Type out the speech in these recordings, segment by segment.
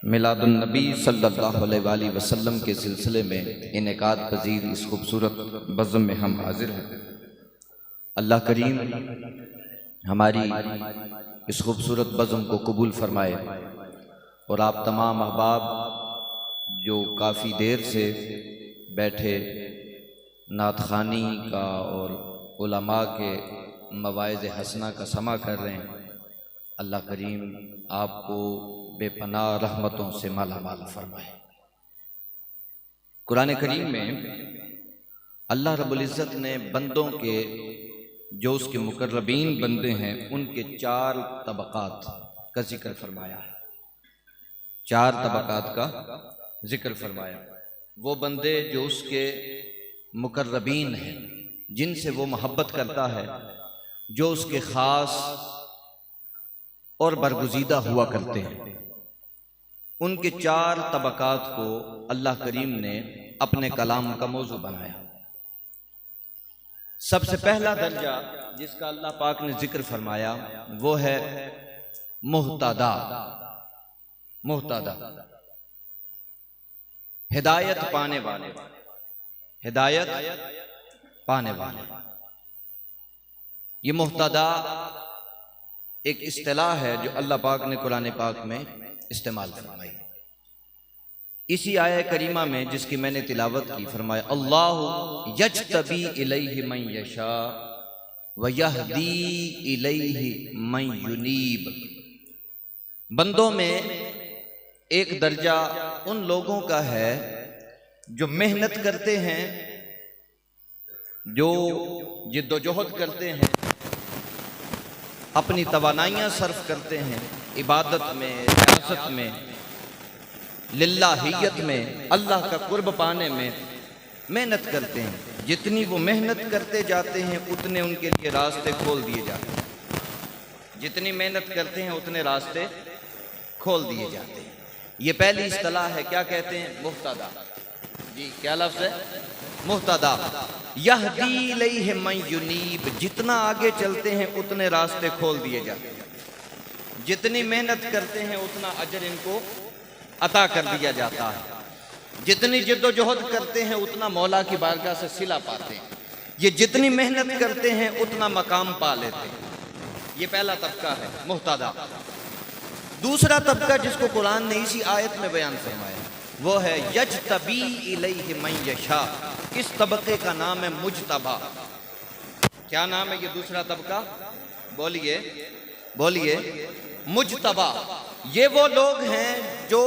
میلاد النبی صلی اللہ علیہ وآلہ وسلم کے سلسلے میں انعقاد پذیر اس خوبصورت بزم میں ہم حاضر ہیں۔ اللہ کریم ہماری اس خوبصورت بزم کو قبول فرمائے، اور آپ تمام احباب جو کافی دیر سے بیٹھے نعت خوانی کا اور علماء کے مواعظ حسنہ کا سماع کر رہے ہیں، اللہ کریم آپ کو بے پناہ رحمتوں سے مالا مال فرمائے۔ قرآن کریم میں اللہ رب العزت نے بندوں کے جو اس کے مقربین بندے ہیں ان کے 4 طبقات کا ذکر فرمایا ہے۔ 4 طبقات کا ذکر فرمایا۔ وہ بندے جو اس کے مقربین ہیں، جن سے وہ محبت کرتا ہے، جو اس کے خاص اور برگزیدہ ہوا کرتے ہیں، ان کے 4 طبقات کو اللہ کریم نے اپنے کلام کا موضوع بنایا۔ سب سے پہلا درجہ جس کا اللہ پاک نے ذکر فرمایا وہ ہے مہتدی۔ ہدایت پانے والے، ہدایت پانے والے۔ یہ مہتدی ایک اصطلاح ہے جو اللہ پاک نے قرآن پاک میں استعمال فرمائی۔ اسی آیہ کریمہ میں جس کی میں نے تلاوت کی، فرمایا اللہ یجتبی الیہ من یشاء ویہدی الیہ من ینیب۔ بندوں میں ایک درجہ ان لوگوں کا ہے جو محنت کرتے ہیں، جو جد و جہد کرتے ہیں، اپنی توانائیاں صرف کرتے ہیں عبادت میں، ریاضت میں، للہیت میں، اللہ کا قرب پانے میں محنت کرتے ہیں۔ جتنی وہ محنت کرتے جاتے ہیں اتنے ان کے لیے راستے کھول دیے جاتے ہیں۔ جتنی محنت کرتے ہیں اتنے راستے کھول دیے جاتے ہیں۔ یہ پہلی اصطلاح ہے، کیا کہتے ہیں؟ مہتدی۔ جی کیا لفظ ہے؟ مہتدی۔ یہدی الیہ من ینیب، جتنا آگے چلتے ہیں اتنے راستے کھول دیے جاتے ہیں۔ جتنی محنت کرتے ہیں اتنا اجر ان کو عطا کر دیا جاتا ہے۔ جتنی جد و جہد کرتے ہیں اتنا مولا کی بارگاہ سے صلہ پاتے ہیں۔ یہ جتنی محنت کرتے ہیں اتنا مقام پا لیتے ہیں۔ یہ پہلا طبقہ ہے مہتدی۔ دوسرا طبقہ جس کو قرآن نے اسی آیت میں بیان فرمایا وہ ہے یجتبی الیہ من یشاء۔ اس طبقے کا نام ہے مجتبی۔ کیا نام ہے یہ دوسرا طبقہ؟ بولیے بولیے، مجتبی۔ یہ وہ لوگ ہیں جو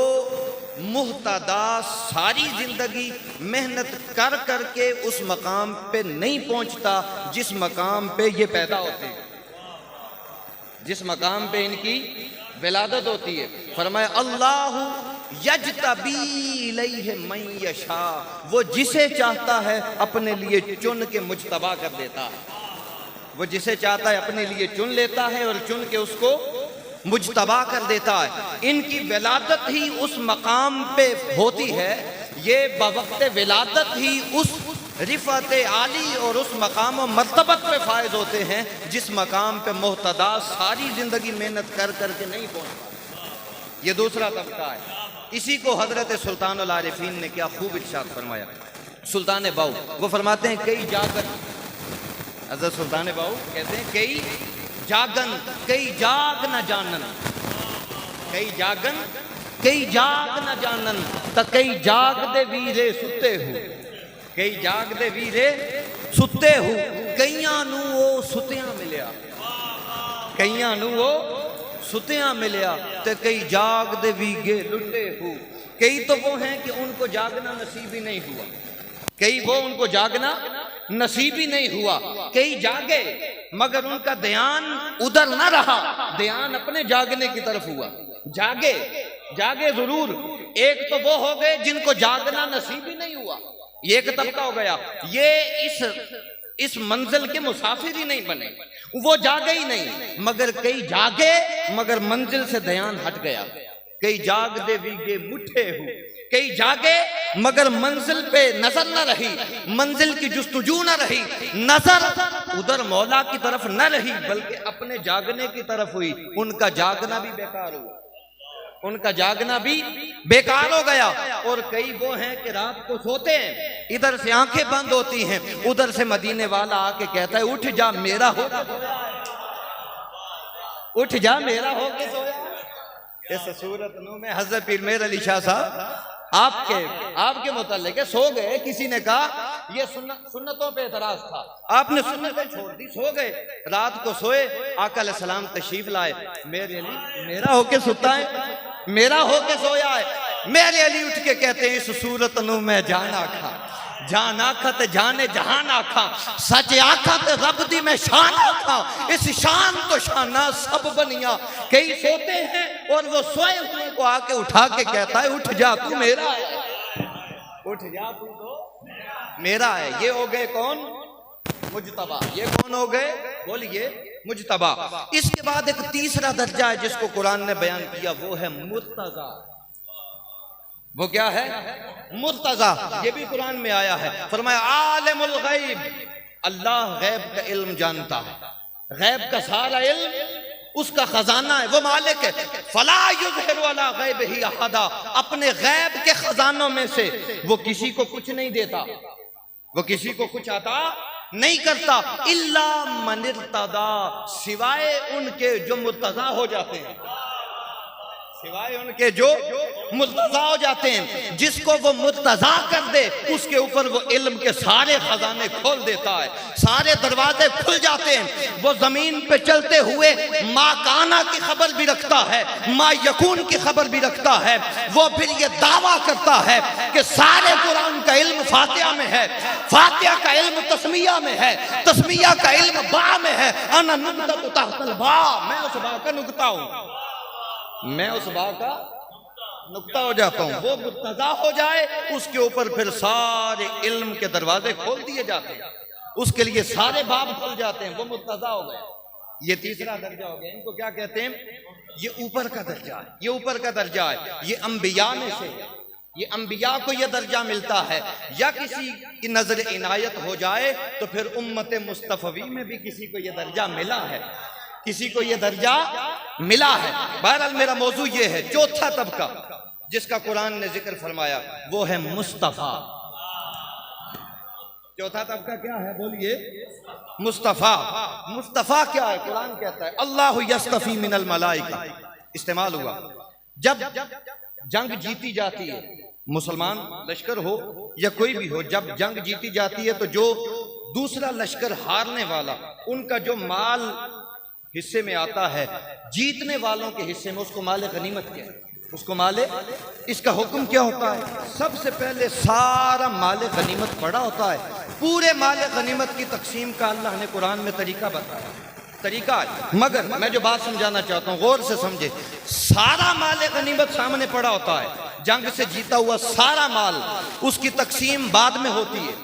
مہتدی ساری زندگی محنت کر کر کے اس مقام پہ نہیں پہنچتا جس مقام پہ یہ پیدا ہوتے ہیں، جس مقام پہ ان کی ولادت ہوتی ہے۔ فرمایا اللہ یجتبی الیہ من یشاء، وہ جسے چاہتا ہے اپنے لیے چن کے مجتبی کر دیتا ہے۔ وہ جسے چاہتا ہے اپنے لیے چن لیتا ہے اور چن کے اس کو مجتبی کر دیتا ہے۔ ان کی ولادت ہی اس مقام پہ ہوتی ہے، یہ بوقت ولادت ہی اس رفعت عالی اور اس مقام و مرتبت پہ فائز ہوتے ہیں جس مقام پہ مہتدی ساری زندگی محنت کر کر کے نہیں پہنچتا۔ یہ دوسرا طبقہ ہے۔ اسی کو حضرت سلطان العارفین نے کیا خوب ارشاد فرمایا۔ سلطان باؤ وہ فرماتے ہیں کئی جاگن، حضرت سلطان باؤ کہتے ہیں کئی جاگن کئی جاگ نہ جانن، کئی جاگن کئی جاگ نہ جانن، تا کئی جاگ دے ویرے ستے ہو، کئی جاگ دے ویرے ستے ہو، کئیاں نو وہ ستیاں ملیا، کئیاں نو وہ ستیاں ملیا، تے کئی جاگ دے ویگے لٹے ہو۔ کئی تو وہ ہیں کہ ان کو جاگنا نصیب ہی نہیں ہوا، کئی وہ ان کو جاگنا نصیب ہی نہیں ہوا، کئی جاگے مگر ان کا دھیان ادھر نہ رہا، دھیان اپنے جاگنے کی طرف ہوا۔ جاگے جاگے ضرور، ایک تو وہ ہو گئے جن کو جاگنا نصیب ہی نہیں ہوا، یہ ایک طبقہ ہو گیا۔ یہ اس منزل کے مسافر ہی نہیں بنے، وہ جاگے ہی نہیں، مگر کئی جاگے مگر منزل سے دھیان ہٹ گیا۔ کئی جاگ دے ویگے مٹھے ہو، کئی جاگے مگر منزل پہ نظر نہ رہی، منزل کی جستجو نہ رہی، نظر ادھر مولا کی طرف نہ رہی بلکہ اپنے جاگنے کی طرف ہوئی، ان کا جاگنا بھی بیکار ہوا۔ ان کا جاگنا بھی بیکار ہو گیا۔ اور کئی وہ ہیں کہ رات کو سوتے ہیں، ادھر سے آنکھیں بند ہوتی ہیں، ادھر سے مدینے والا آ کے کہتا ہے اٹھ جا میرا ہو کے سویا ہے، اٹھ جا میرا ہو کے سویا ہے۔ اس صورت میں حضرت پیر مہر علی شاہ صاحب آپ کے متعلق سو گئے، کسی نے کہا یہ سنتوں پہ اعتراض تھا، آپ نے سنتیں چھوڑ دی، سو گئے، رات کو سوئے، آقا علیہ السلام تشریف لائے، میرے علی میرا ہو کے سوتا ہے، میرا ہو کے سویا ہے۔ میرے علی اٹھ کے کہتے ہیں اس صورت نو میں جان آکھا، جان آکھا تے جانے جہان آکھا، سچ آکھا تے رب دی میں شان آکھا، اس شان تو شانہ سب بنیا۔ کئی سوتے ہیں اور وہ سوئے ہوئے کو آ کے اٹھا کے کہتا ہے اٹھ جا تو میرا ہے، اٹھ جا تو میرا ہے۔ یہ ہو گئے کون؟ مجتبی۔ یہ کون ہو گئے؟ بولیے مجتبی۔ اس کے بعد ایک تیسرا درجہ ہے جس کو قرآن نے بیان کیا، وہ ہے مرتضی۔ وہ کیا ہے؟ مرتضی۔ یہ بھی قرآن میں آیا ہے، فرمایا عالم الغیب، اللہ غیب کا علم جانتا ہے، غیب کا سارا علم اس کا خزانہ ہے، وہ مالک ہے۔ فلا یظہر علی غیبہ احدا، اپنے غیب کے خزانوں میں سے وہ کسی کو کچھ نہیں دیتا، وہ کسی کو کچھ عطا نہیں کرتا، الا من ارتضی، سوائے ان کے جو مرتضی ہو جاتے ہیں، سوائے ان کے جو مرتضی ہو جاتے ہیں۔ جس کو وہ مرتضی کر دے اس کے اوپر وہ علم کے سارے خزانے کھول دیتا ہے، سارے دروازے کھل جاتے ہیں۔ وہ زمین پہ چلتے ہوئے ما کانا کی خبر بھی رکھتا ہے، ما یکون کی خبر بھی رکھتا ہے۔ وہ پھر یہ دعویٰ کرتا ہے کہ سارے قرآن کا علم فاتحہ میں ہے، فاتحہ کا علم تسمیہ میں ہے، تسمیہ کا علم با میں ہے، انا نقطۃ تحت البا، میں اس با کا نقطہ ہوں، میں اس با کا نقطہ ہو جاتا ہوں۔ وہ مرتضی ہو جائے اس کے اوپر پھر سارے علم کے دروازے کھول دیے جاتے ہیں، اس کے لیے سارے باب کھل جاتے ہیں، وہ مرتضی ہو گئے۔ یہ تیسرا درجہ ہو گیا، ان کو کیا کہتے ہیں؟ یہ اوپر کا درجہ ہے، یہ اوپر کا درجہ ہے، یہ انبیاء میں سے، یہ انبیاء کو یہ درجہ ملتا ہے، یا کسی کی نظر عنایت ہو جائے تو پھر امت مصطفی میں بھی کسی کو یہ درجہ ملا ہے، کسی کو یہ درجہ ملا ہے۔ بہرحال میرا موضوع یہ ہے، چوتھا طبقہ جس کا قرآن نے ذکر فرمایا وہ ہے مصطفیٰ۔ چوتھا طبقہ کیا ہے؟ بولیے مصطفیٰ۔ مصطفیٰ کیا ہے؟ قرآن کہتا ہے اللہ یصطفی من الملائکہ، استعمال ہوا جب جنگ جیتی جاتی ہے، مسلمان لشکر ہو یا کوئی بھی ہو، جب جنگ جیتی جاتی ہے تو جو دوسرا لشکر ہارنے والا، ان کا جو مال حصے میں آتا ہے، جیتنے والوں کے حصے میں اس کو مال غنیمت کیا ہے، اس کو مال، اس کا حکم کیا ہوتا ہے؟ سب سے پہلے سارا مال غنیمت پڑا ہوتا ہے، پورے مال غنیمت کی تقسیم کا اللہ نے قرآن میں طریقہ بتایا، طریقہ ہے۔ مگر میں جو بات سمجھانا چاہتا ہوں غور سے سمجھے، سارا مال غنیمت سامنے پڑا ہوتا ہے، جنگ سے جیتا ہوا سارا مال، اس کی تقسیم بعد میں ہوتی ہے،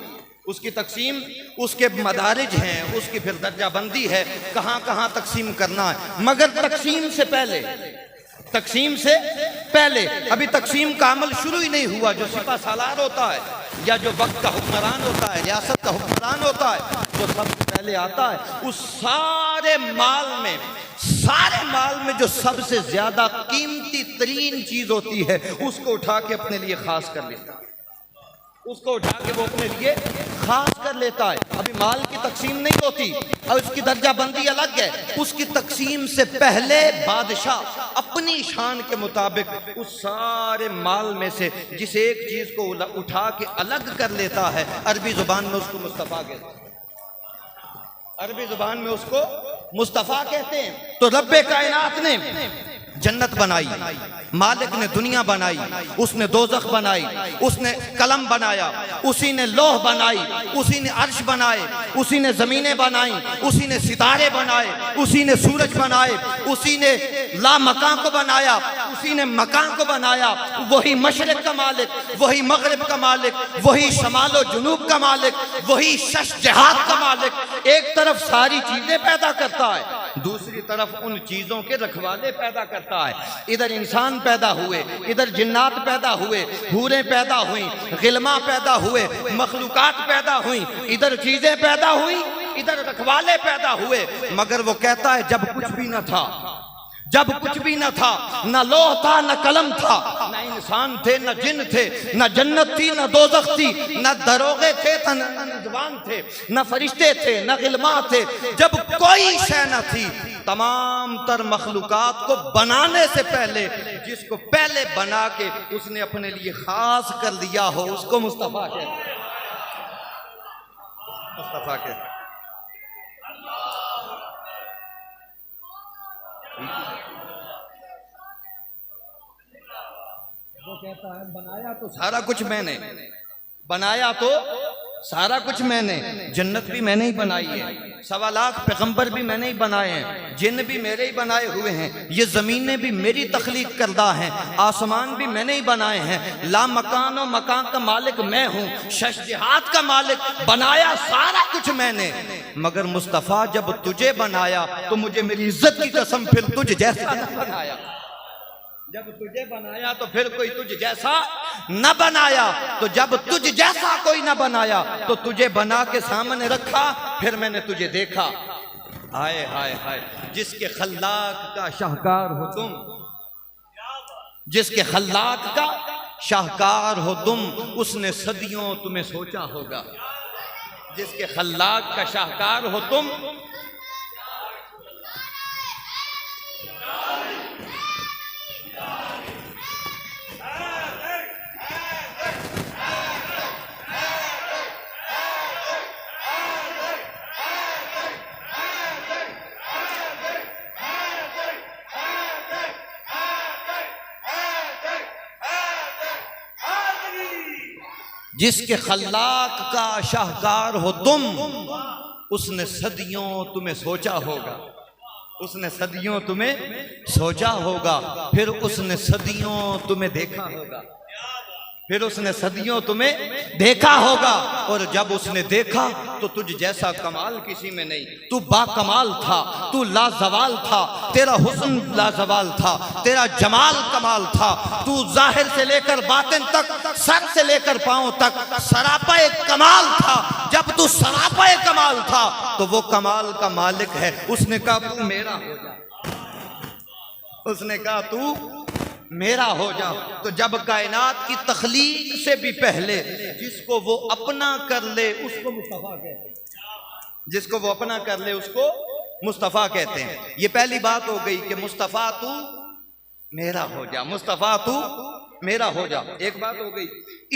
اس کی تقسیم، اس کے مدارج ہیں، اس کی پھر درجہ بندی ہے، کہاں کہاں تقسیم کرنا ہے۔ مگر تقسیم سے پہلے، تقسیم سے پہلے ابھی تقسیم کا عمل شروع ہی نہیں ہوا، جو سپہ سالار ہوتا ہے یا جو وقت کا حکمران ہوتا ہے، ریاست کا حکمران ہوتا ہے، جو سب سے پہلے آتا ہے اس سارے مال میں جو سب سے زیادہ قیمتی ترین چیز ہوتی ہے اس کو اٹھا کے اپنے لیے خاص کر لیتا ہے، اس کو اٹھا کے وہ اپنے لیے خاص کر لیتا ہے۔ ابھی مال کی تقسیم نہیں ہوتی اور اس کی درجہ بندی الگ ہے، اس کی تقسیم سے پہلے بادشاہ اپنی شان کے مطابق اس سارے مال میں سے جس ایک چیز کو اٹھا کے الگ کر لیتا ہے، عربی زبان میں اس کو مصطفیٰ کہتے ہیں، عربی زبان میں اس کو مصطفیٰ کہتے ہیں۔ تو رب کائنات نے جنت بنائی، مالک نے دنیا بنائی، اس نے دوزخ بنائی، اس نے قلم بنایا، اسی نے لوح بنائی، اسی نے عرش بنائے، اسی نے زمینیں بنائیں، اسی نے ستارے بنائے، اسی نے سورج بنائے، اسی نے لا مکان کو بنایا، اسی نے مکان کو بنایا۔ وہی مشرق کا مالک، وہی مغرب کا مالک، وہی شمال و جنوب کا مالک، وہی شش جہات کا مالک ایک طرف ساری چیزیں پیدا کرتا ہے، دوسری طرف ان چیزوں کے رکھوالے پیدا کرتا ہے۔ ادھر انسان پیدا ہوئے، ادھر جنات پیدا ہوئے، حوریں پیدا ہوئیں، غلماں پیدا ہوئے، مخلوقات پیدا ہوئیں، ادھر چیزیں پیدا ہوئیں، ادھر رکھوالے پیدا ہوئے۔ مگر وہ کہتا ہے جب کچھ بھی نہ تھا، جب کچھ بھی نہ تھا، نہ لوح تھا نہ قلم تھا، نہ انسان تھے نہ جن تھے، نہ جنت تھی نہ دوزخ تھی، نہ دروغے تھے نہ نزوان تھے، نہ فرشتے تھے نہ غلمان تھے، جب کوئی شے نہ تھی، تمام تر مخلوقات کو بنانے سے پہلے جس کو پہلے بنا کے اس نے اپنے لیے خاص کر لیا ہو، اس کو مصطفیٰ کہتے ہیں۔ مصطفیٰ کہتے ہیں۔ وہ کہتا ہے بنایا تو سارا کچھ میں نے، بنایا تو سارا کچھ میں نے، جنت بھی میں نے ہی بنائی ہے، 1.25 لاکھ پیغمبر بھی میں نے ہی بنائے ہیں، جن بھی میرے ہی بنائے ہوئے ہیں، یہ زمینیں بھی میری تخلیق کردہ ہیں، آسمان بھی میں نے ہی بنائے ہیں، لا مکان و مکان کا مالک میں ہوں، شش جہات کا مالک، بنایا سارا کچھ میں نے، مگر مصطفیٰ جب تجھے بنایا تو مجھے میری عزت کی قسم پھر تجھ جیسا نہ بنایا، جب تجھے بنایا تو پھر کوئی تجھ جیسا نہ بنایا، تو جب تجھ جیسا کوئی نہ بنایا تو تجھے بنا کے سامنے رکھا، پھر میں نے تجھے دیکھا۔ ہائے ہائے ہائے، جس کے خلاق کا شاہکار ہو تم، جس کے خلاق کا شاہکار ہو تم، اس نے صدیوں تمہیں سوچا ہوگا، جس کے خلاق کا شاہکار ہو تم، جس کے خلاق کا شاہکار ہو تم، اس نے صدیوں تمہیں سوچا ہوگا، اس نے صدیوں تمہیں سوچا ہوگا، پھر اس نے صدیوں تمہیں دیکھا ہوگا، پھر اس نے صدیوں تمہیں دیکھا ہوگا، اور جب اس نے دیکھا تو تجھ جیسا کمال کسی میں نہیں، تو با کمال تھا، تو لازوال تھا، تیرا حسن لازوال تھا، تیرا جمال کمال تھا، تو ظاہر سے لے کر باطن تک، سر سے لے کر پاؤں تک سراپا کمال تھا۔ جب تو سراپا کمال تھا تو وہ کمال کا مالک ہے، اس نے کہا تو میرا ہو جا، اس نے کہا تو میرا ہو جا۔ تو جب کائنات کی تخلیق سے بھی پہلے جس کو وہ اپنا کر لے اس کو مصطفیٰ کہتے ہیں، جس کو وہ اپنا کر لے اس کو مصطفیٰ کہتے ہیں۔ یہ پہلی بات ہو گئی کہ مصطفیٰ تو میرا ہو جا، مصطفیٰ تو میرا ہو جا، ایک بات ہو گئی۔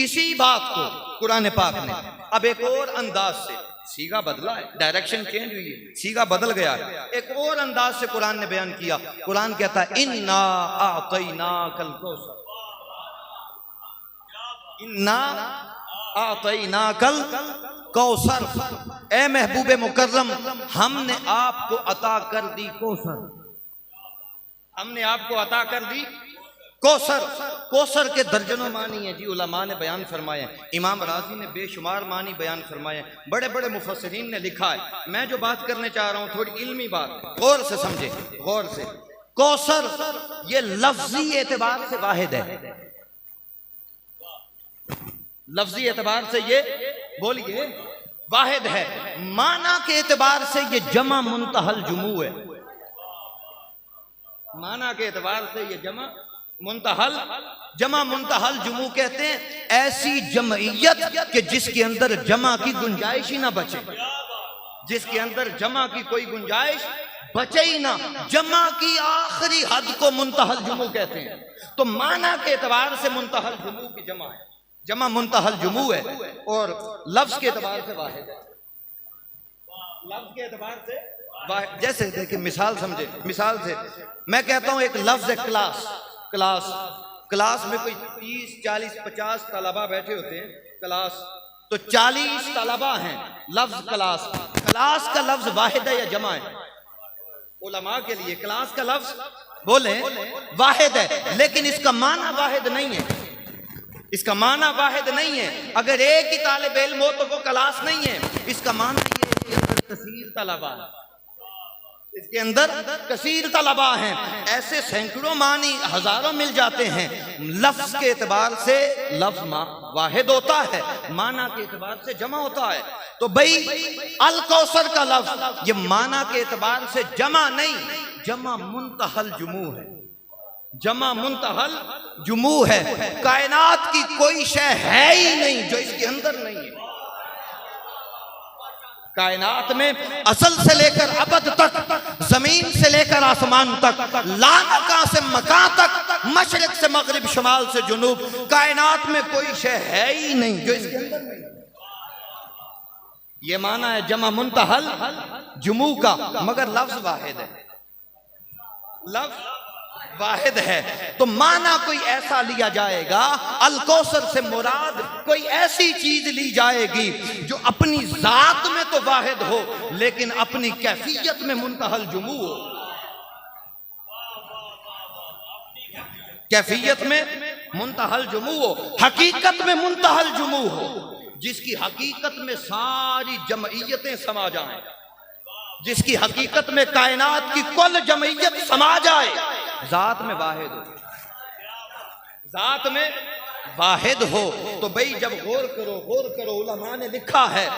اسی بات کو قرآن پاک نے اب ایک اور انداز سے، سیغہ بدلا ہے، ڈائریکشن چینج ہوئی ہے، سیغہ بدل گیا ہے، ایک اور انداز سے قرآن نے بیان کیا۔ قرآن کہتا ہے اِنَّا أَعْطَيْنَاكَ الْكَوْثَرَ، اِنَّا أَعْطَيْنَاكَ الْكَوْثَرَ، اے محبوب مکرم ہم نے آپ کو عطا کر دی کوثر، ہم نے آپ کو عطا کر دی کوثر۔ کوثر کے درجنوں معنی ہیں جی، علماء نے بیان فرمائے ہیں، امام راضی نے بے شمار معنی بیان فرمائے ہیں، بڑے بڑے مفسرین نے لکھا ہے۔ میں جو بات کرنے چاہ رہا ہوں تھوڑی علمی بات، غور سے سمجھے، غور سے۔ کوثر یہ لفظی اعتبار سے واحد ہے، لفظی اعتبار سے یہ بولیے واحد ہے، معنی کے اعتبار سے یہ جمع منتہی الجموع ہے، معنی کے اعتبار سے یہ جمع منتہی الجموع کہتے ہیں ایسی جمعیت کہ جس کے اندر جمع کی گنجائش ہی نہ بچے، جس کے اندر جمع کی کوئی گنجائش بچے ہی نہ، جمع کی آخری حد کو منتہی الجموع کہتے ہیں۔ تو معنی کے اعتبار سے منتہی الجموع کی جمع ہے، جمع منتہی الجموع ہے، اور لفظ کے اعتبار سے واحد ہے، لفظ کے اعتبار سے واحد۔ جیسے دیکھیں مثال سمجھے، مثال سے میں کہتا ہوں ایک لفظ ہے کلاس، کلاس، کلاس میں کوئی 30 40 50 طلبہ بیٹھے ہوتے ہیں، کلاس تو 40 طلبہ ہیں، لفظ کلاس، کلاس کا لفظ واحد ہے یا جمع ہے؟ علماء کے لیے کلاس کا لفظ بولیں واحد ہے، لیکن اس کا معنی واحد نہیں ہے، اس کا معنی واحد نہیں ہے۔ اگر ایک ہی طالب علم ہو تو وہ کلاس نہیں ہے، اس کا معنی یہ ہے کہ کثیر طلبہ ہے، اس کے اندر کثیر طلبہ ہیں، ایسے سینکڑوں معنی ہزاروں مل جاتے ہیں۔ لفظ کے اعتبار سے لفظ واحد ہوتا ہے، معنی کے اعتبار سے جمع ہوتا ہے۔ تو بھئی الکوثر کا لفظ یہ معنی کے اعتبار سے جمع نہیں، جمع منتہل جموع ہے، جمع منتہل جموع ہے۔ کائنات کی کوئی شے ہے ہی نہیں جو اس کے اندر نہیں ہے۔ کائنات میں ازل سے لے کر ابد تک، زمین سے لے کر آسمان تک، لا مکان سے مکان تک، مشرق سے مغرب، شمال سے جنوب، کائنات میں کوئی شے ہے ہی نہیں جو اس کے اندر نہیں۔ یہ معنی ہے جمع منتہل جموع کا، مگر لفظ واحد ہے، لفظ واحد ہے۔ تو معنی کوئی ایسا لیا جائے گا، الکوثر سے مراد کوئی ایسی چیز لی جائے گی جو اپنی ذات میں تو واحد ہو لیکن اپنی کیفیت میں منتہل جموع ہو، کیفیت میں منتہل جموع ہو، حقیقت میں منتہل جموع ہو، جس کی حقیقت میں ساری جمعیتیں سما جائیں، جس کی حقیقت میں کائنات کی کل جمعیت سما جائے، ذات میں واحد ہو، ذات میں واحد ہو۔ تو بھئی جب غور کرو، علماء نے لکھا ہے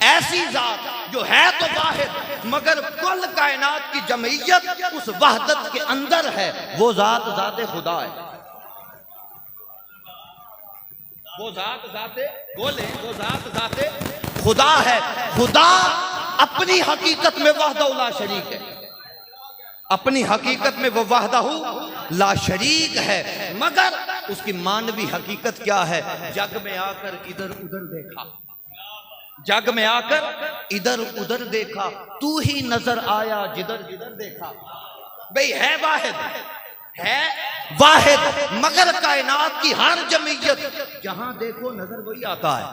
ایسی ذات جو ہے تو واحد مگر کل کائنات کی جمعیت اس وحدت کے اندر ہے، وہ ذات ذات خدا ہے، وہ ذات ذات بولے، وہ ذات ذات خدا ہے۔ خدا اپنی حقیقت میں وحدہ لا شریک ہے، اپنی حقیقت میں وہ وحدہ لا شریک ہے، مگر اس کی مانوی حقیقت کیا ہے؟ جگ میں آ کر ادھر ادھر دیکھا، جگ میں آ کر ادھر ادھر دیکھا، تو ہی نظر آیا جدھر جدھر دیکھا۔ بھئی ہے واحد، ہے واحد مگر کائنات کی ہر جمعیت جہاں دیکھو نظر وہی آتا ہے،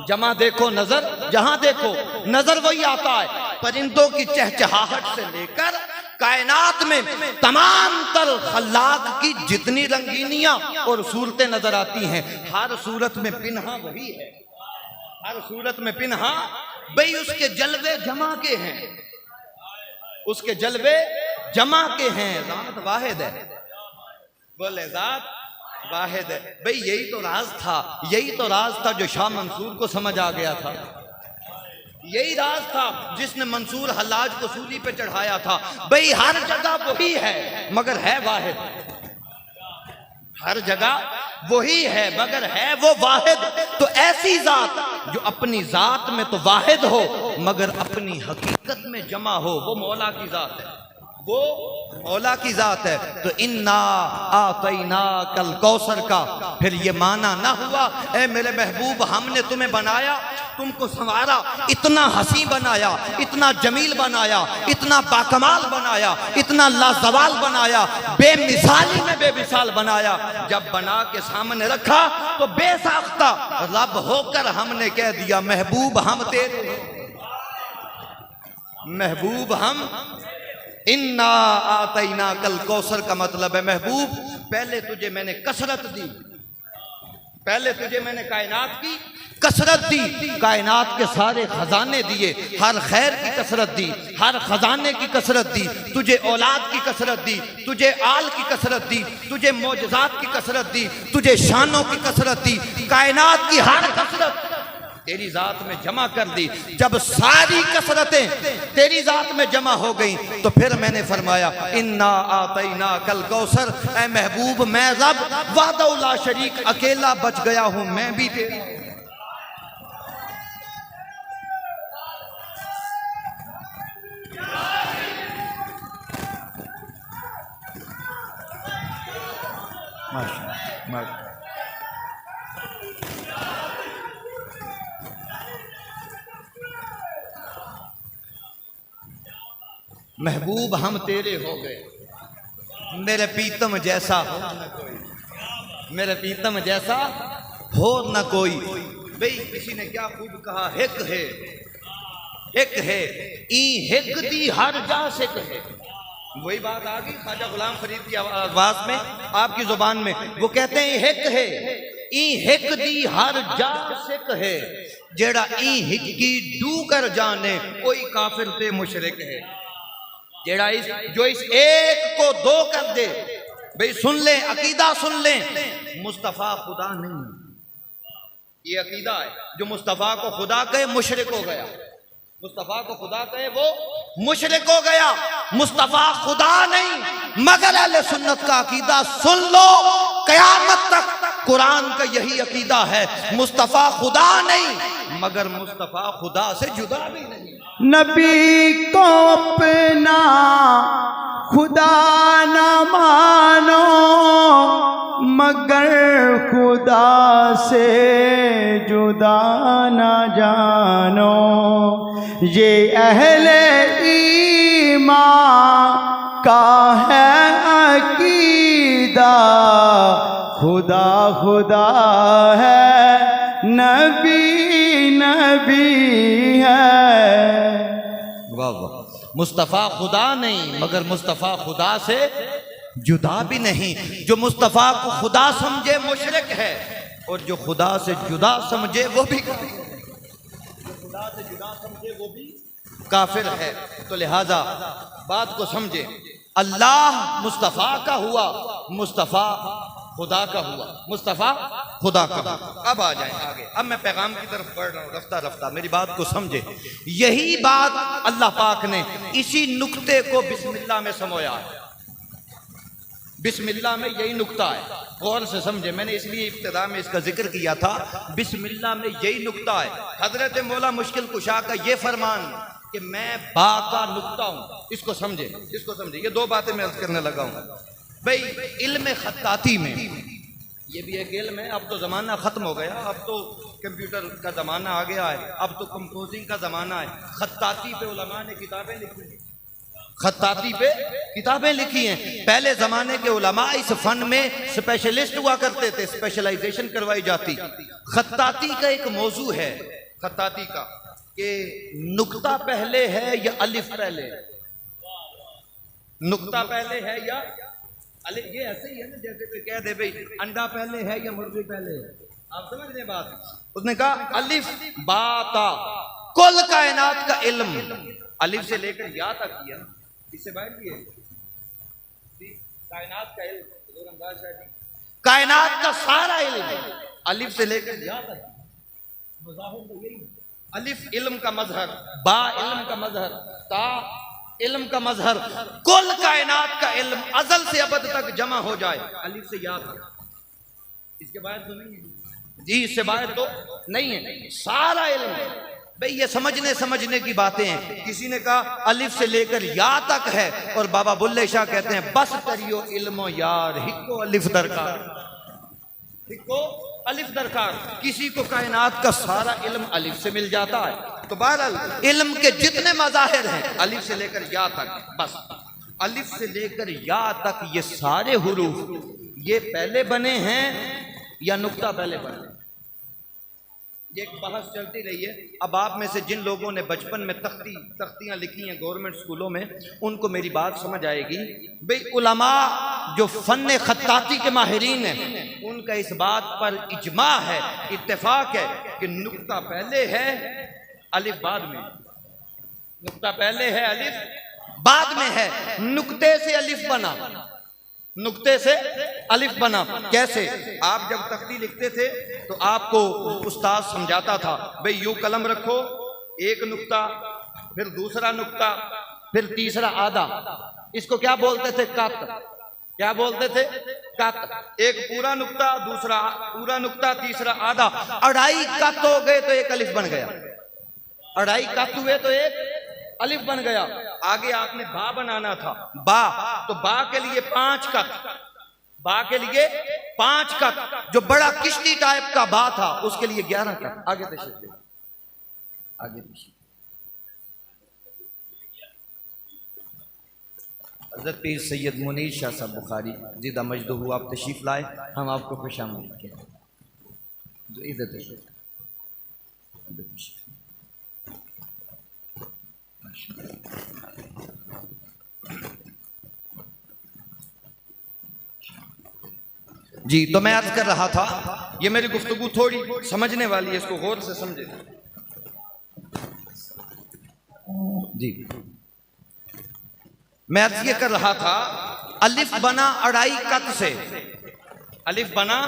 جمع دیکھو نظر، جہاں دیکھو نظر وہی آتا ہے۔ پرندوں کی چہچہاہٹ سے لے کر کائنات میں تمام تر خلاق کی جتنی رنگینیاں اور صورتیں نظر آتی ہیں، ہر صورت میں پنہاں وہی ہے، ہر صورت میں پنہاں بھئی اس کے جلوے جمع کے ہیں، اس کے جلوے جمع کے ہیں، ذات واحد ہے، بولے ذات واحد ہے۔ بھئی یہی تو راز تھا، یہی تو راز تھا جو شاہ منصور کو سمجھ آ گیا تھا، یہی راز تھا جس نے منصور حلاج کو سولی پہ چڑھایا تھا۔ بھئی ہر جگہ وہی ہے مگر ہے واحد، ہر جگہ وہی ہے مگر ہے وہ واحد۔ تو ایسی ذات جو اپنی ذات میں تو واحد ہو مگر اپنی حقیقت میں جمع ہو، وہ مولا کی ذات ہے، وہ مولا کی ذات ہے۔ تو انا آتیناک الکوثر کا پھر یہ معنی نہ ہوا اے میرے محبوب ہم نے تمہیں بنایا، تم کو سنوارا، اتنا حسین بنایا، اتنا جمیل بنایا، اتنا باکمال بنایا، اتنا لازوال بنایا، بے مثالی میں بے مثال بنایا۔ جب بنا کے سامنے رکھا تو بے ساختہ رب ہو کر ہم نے کہہ دیا محبوب ہم تیرے، محبوب ہم انا آتیناک الکوثر کا مطلب ہے محبوب پہلے تجھے میں نے کثرت دی، پہلے تجھے میں نے کائنات کی کثرت دی، کائنات کے سارے خزانے دیے، ہر خیر کی کثرت دی، ہر خزانے کی کثرت دی، تجھے اولاد کی کثرت دی، تجھے آل کی کثرت دی، تجھے معجزات کی کثرت دی، تجھے شانوں کی کثرت دی، کائنات کی ہر کثرت تیری ذات میں جمع کر دی۔ جب ساری کثرتیں تیری ذات میں جمع ہو گئیں تو پھر میں نے فرمایا انا آتیناک الکوثر، اے محبوب میں رب وحدہ لا شریک اکیلا بچ گیا ہوں، میں بھی تیرا ہوں۔ محبوب ہم تیرے ہو گئے، میرے پیتم جیسا ہو نہ کوئی، میرے پیتم جیسا ہو نہ کوئی۔ بھئی کسی نے کیا خوب کہا، ہک ہے، ہک ہے، این ہک دی ہر جا سک ہے۔ وہی بات آگئی خواجہ غلام فرید کی آواز میں، آپ کی زبان میں، وہ کہتے ہیں ہک ہے، این ہک دی ہر جا سک ہے، جیڑا این ہک کی ڈو کر جانے کوئی کافر تے مشرک ہے۔ جیڑا جو اس ایک کو دو کر دے، بھئی سن لیں عقیدہ سن لیں، مصطفیٰ خدا نہیں، یہ عقیدہ ہے، جو مصطفیٰ کو خدا کہے مشرک ہو گیا، مصطفیٰ کو خدا کہے وہ مشرک ہو گیا۔ مصطفیٰ خدا نہیں مگر اہل سنت کا عقیدہ سن لو قیامت تک قرآن کا یہی عقیدہ ہے، مصطفیٰ خدا نہیں مگر مصطفیٰ خدا سے جدا بھی نہیں۔ نبی کو اپنا خدا نہ مانو مگر خدا سے جدا نہ جانو، یہ اہل ایمان کا ہے عقیدہ، خدا خدا ہے نبی نبی ہے۔ واہ واہ، مصطفیٰ خدا نہیں مگر مصطفیٰ خدا سے جدا بھی نہیں۔ جو مصطفیٰ کو خدا سمجھے مشرک ہے، اور جو خدا سے جدا سمجھے وہ بھی کافر ہے، جو خدا سے جدا سمجھے وہ بھی کافر ہے۔ تو لہٰذا بات کو سمجھے، اللہ مصطفیٰ کا ہوا، مصطفیٰ خدا کا ہوا، مصطفیٰ خدا کا ہوا۔ اب آ جائیں آگے، اب میں پیغام کی طرف پڑھ رہا ہوں رفتہ رفتہ، میری بات کو سمجھے۔ یہی بات اللہ پاک نے اسی نقطے کو بسم اللہ میں سمویا ہے، بسم اللہ میں یہی نقطہ ہے، غور سے سمجھے۔ میں نے اس لیے ابتدا میں اس کا ذکر کیا تھا، بسم اللہ میں یہی نقطہ ہے۔ حضرت مولا مشکل کشا کا یہ فرمان کہ میں با کا نقطہ ہوں، اس کو سمجھے، اس کو سمجھے۔ یہ دو باتیں میں عرض کرنے لگا ہوں بھئی۔ علم خطاطی میں یہ بھی ایک علم ہے، اب تو زمانہ ختم ہو گیا، اب تو کمپیوٹر کا زمانہ آ گیا ہے، اب تو کمپوزنگ کا زمانہ ہے۔ خطاطی پہ علماء نے کتابیں لکھی ہیں، خطاطی پہ کتابیں لکھی ہیں۔ پہلے زمانے کے علماء اس فن میں اسپیشلسٹ ہوا کرتے تھے، اسپیشلائزیشن کروائی جاتی۔ خطاطی کا ایک موضوع ہے، خطاطی کا، کہ نقطہ پہلے ہے یا الف پہلے ہے، نقطہ پہلے ہے یا الف۔ یہ ایسے ہی ہے نا جیسے کوئی کہہ دے بھئی انڈا پہلے ہے یا مرغی پہلے ہے، آپ سمجھ رہے بات؟ اس نے کہا الف با تا، کل کائنات کا علم الف سے لے کر یا تک کیا، اس سے باہر بھی ہے کائنات کا علم، کائنات کا سارا علم الف سے لے کر یا تک، مظاہر تو یہی ہے۔ الف علم کا مظہر، با علم کا مظہر، تا علم کا مظہر، کل کائنات کا علم ازل سے ابد تک جمع ہو جائے الف سے یا تک، اس کے باہر تو نہیں ہے جی، اس سے باہر تو نہیں ہے، سارا علم ہے بھئی۔ یہ سمجھنے کی باتیں ہیں۔ کسی نے کہا الف سے لے کر یا تک ہے، اور بابا بلے شاہ کہتے ہیں بس کریو علم و یار ہکو الف درکار، ہکو الف درکار۔ کسی کو کائنات کا سارا علم الف سے مل جاتا ہے۔ تو بہرحال علم کے جتنے مظاہر ہیں الف سے لے کر یا تک، بس الف سے لے کر یا تک یہ سارے حروف یہ پہلے بنے ہیں یا نقطہ پہلے بنے ہیں؟ یہ ایک بحث چلتی رہی ہے۔ اب آپ میں سے جن لوگوں نے بچپن میں تختیاں لکھی ہیں گورنمنٹ سکولوں میں، ان کو میری بات سمجھ آئے گی۔ بھئی علماء جو فن خطاطی کے ماہرین ہیں، ان کا اس بات پر اجماع ہے، اتفاق ہے کہ نقطہ پہلے ہے الف بعد میں، نقطہ پہلے ہے الف بعد میں ہے۔ نقطے سے الف بنا، نقطے سے الف بنا کیسے؟ آپ جب تختی لکھتے تھے تو آپ کو استاد سمجھاتا تھا بھئی یوں قلم رکھو، ایک نقطہ، پھر دوسرا نقطہ، پھر تیسرا آدھا، اس کو کیا بولتے تھے؟ کت۔ کیا بولتے تھے؟ کت۔ ایک پورا نقطہ، دوسرا پورا نقطہ، تیسرا آدھا، اڑائی کت ہو گئے تو ایک الف بن گیا، اڑائی کت ہوئے تو ایک الف بن گیا۔ آگے آپ نے با بنانا تھا، با، تو با کے لیے 5 کت، با کے لیے 5 کت، جو بڑا کشتی ٹائپ کا با تھا اس کے لیے 11 کت۔ آگے تشریف لے، آگے تشریف۔ حضرت پیر سید منیر شاہ صاحب بخاری زیدہ مجدہ ہوا، آپ تشریف لائے، ہم آپ کو خوش آمدید کہتے ہیں۔ جو ادھر تشریف، ادھر تشریف۔ جی تو میں عرض کر رہا تھا، یہ میری گفتگو تھوڑی سمجھنے والی ہے، اس کو غور سے سمجھے جی۔ میں عرض یہ کر رہا تھا، الف بنا اڑائی کت سے، الف بنا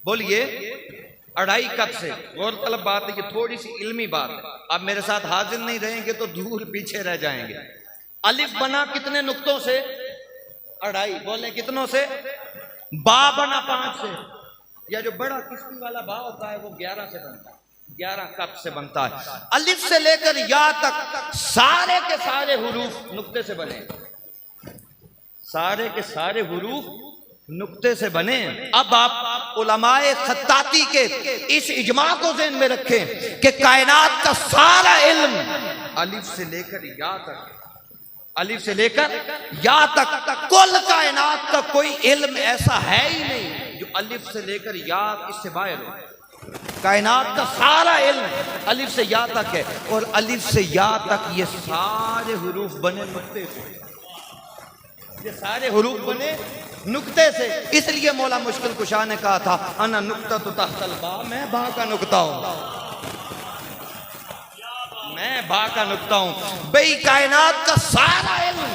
بولیے اڑائی کت سے۔ غور طلب بات ہے، یہ تھوڑی سی علمی بات ہے، آپ میرے ساتھ حاضر نہیں رہیں گے تو دور پیچھے رہ جائیں گے۔ الف بنا کتنے نقطوں سے؟ 2.5. بولیں کتنوں سے؟ با بنا 5 سے. یا جو بڑا کشتی والا با ہوتا ہے وہ 11 سے بنتا ہے. 11 کپ سے بنتا ہے. الف سے لے کر یا تک سارے کے سارے حروف نقطے سے بنے. سارے کے سارے حروف نقطے سے بنے. اب آپ علماء خطاطی کے اس اجماع کو ذہن میں رکھیں کہ کائنات کا سارا علم الف سے لے کر یا تک، الف سے لے کر یا تک کل کائنات کا کوئی علم ایسا ہے ہی نہیں جو الف سے لے کر یا اس سے باہر ہو. کائنات کا سارا علم الف سے یا تک ہے، اور الف سے یا تک یہ سارے حروف بنے نقطے سے. یہ سارے حروف بنے نقطے سے. اس لیے مولا مشکل کشا نے کہا تھا انا نقطہ تحت الباء، میں با کا نقطہ ہوں، میں با کا نقطہ ہوں. بھئی کائنات کا سارا علم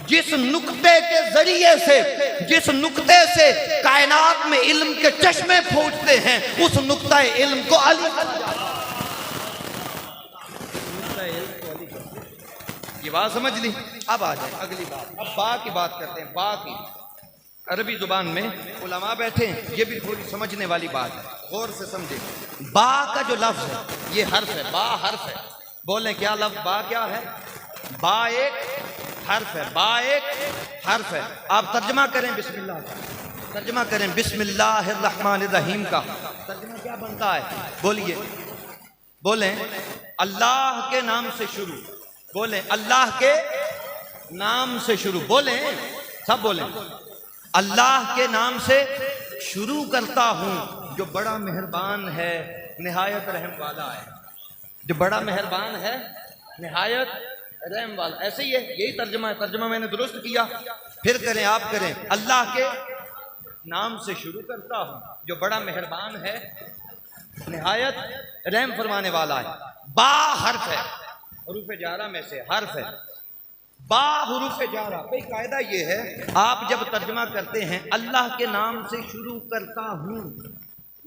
جس نقطے کے ذریعے سے، جس نقطے سے کائنات میں علم کے چشمے پھوٹتے ہیں، اس نقطہ علم کو الف. یہ بات سمجھ لی. اب آ جائیں اگلی بات. اب با کی بات کرتے ہیں. با کی عربی زبان میں علماء بیٹھے ہیں، یہ بھی تھوڑی سمجھنے والی بات ہے، غور سے سمجھیں. با کا جو لفظ ہے یہ حرف ہے. با حرف ہے. بولیں کیا لفظ با کیا ہے؟ با ایک حرف ہے. با ایک حرف ہے. آپ ترجمہ کریں بسم اللہ کا، ترجمہ کریں بسم اللہ الرحمن الرحیم کا. ترجمہ کیا بنتا ہے؟ بولیے، بولیں اللہ کے نام سے شروع. بولیں اللہ کے نام سے شروع. بولیں سب بولیں اللہ کے نام سے شروع کرتا ہوں جو بڑا مہربان ہے نہایت رحم والا ہے. جو بڑا مہربان ہے نہایت رحم والا. ایسے ہی ہے، یہی ترجمہ ہے. ترجمہ میں نے درست کیا، پھر کریں آپ کریں. اللہ کے نام سے شروع کرتا ہوں جو بڑا مہربان ہے نہایت رحم فرمانے والا ہے. با حرف ہے، حروف جارہ میں سے حرف ہے. با حروف جارہ. بھئی قاعدہ یہ ہے، آپ جب ترجمہ کرتے ہیں اللہ کے نام سے شروع کرتا ہوں،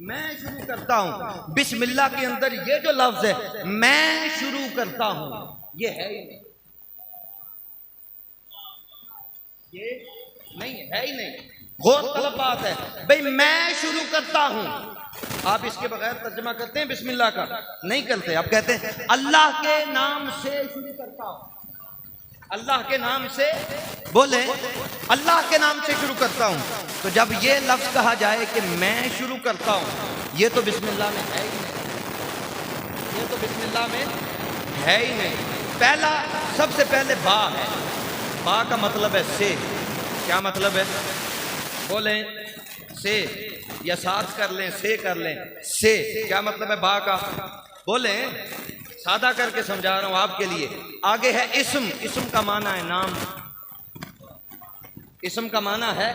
میں شروع کرتا ہوں. بسم اللہ کے اندر یہ جو لفظ ہے میں شروع کرتا ہوں، یہ ہے ہی نہیں، یہ نہیں ہے ہی نہیں. غور طلب بات ہے. بھئی میں شروع کرتا ہوں، آپ اس کے بغیر ترجمہ کرتے ہیں بسم اللہ کا؟ نہیں کرتے. آپ کہتے ہیں اللہ کے نام سے شروع کرتا ہوں. اللہ کے نام سے، بولیں اللہ کے نام سے شروع کرتا ہوں. تو جب یہ لفظ کہا جائے کہ میں شروع کرتا ہوں، یہ تو بسم اللہ میں ہے ہی نہیں، یہ تو بسم اللہ میں ہے ہی نہیں. پہلا سب سے پہلے با ہے. با کا مطلب ہے سے. کیا مطلب ہے؟ بولیں سے، یا ساتھ کر لیں سے کر لیں. سے کیا مطلب ہے با کا؟ بولیں سادہ کر کے سمجھا رہا ہوں آپ کے لیے. آگے ہے اسم. اسم کا معنی ہے نام. اسم کا معنی ہے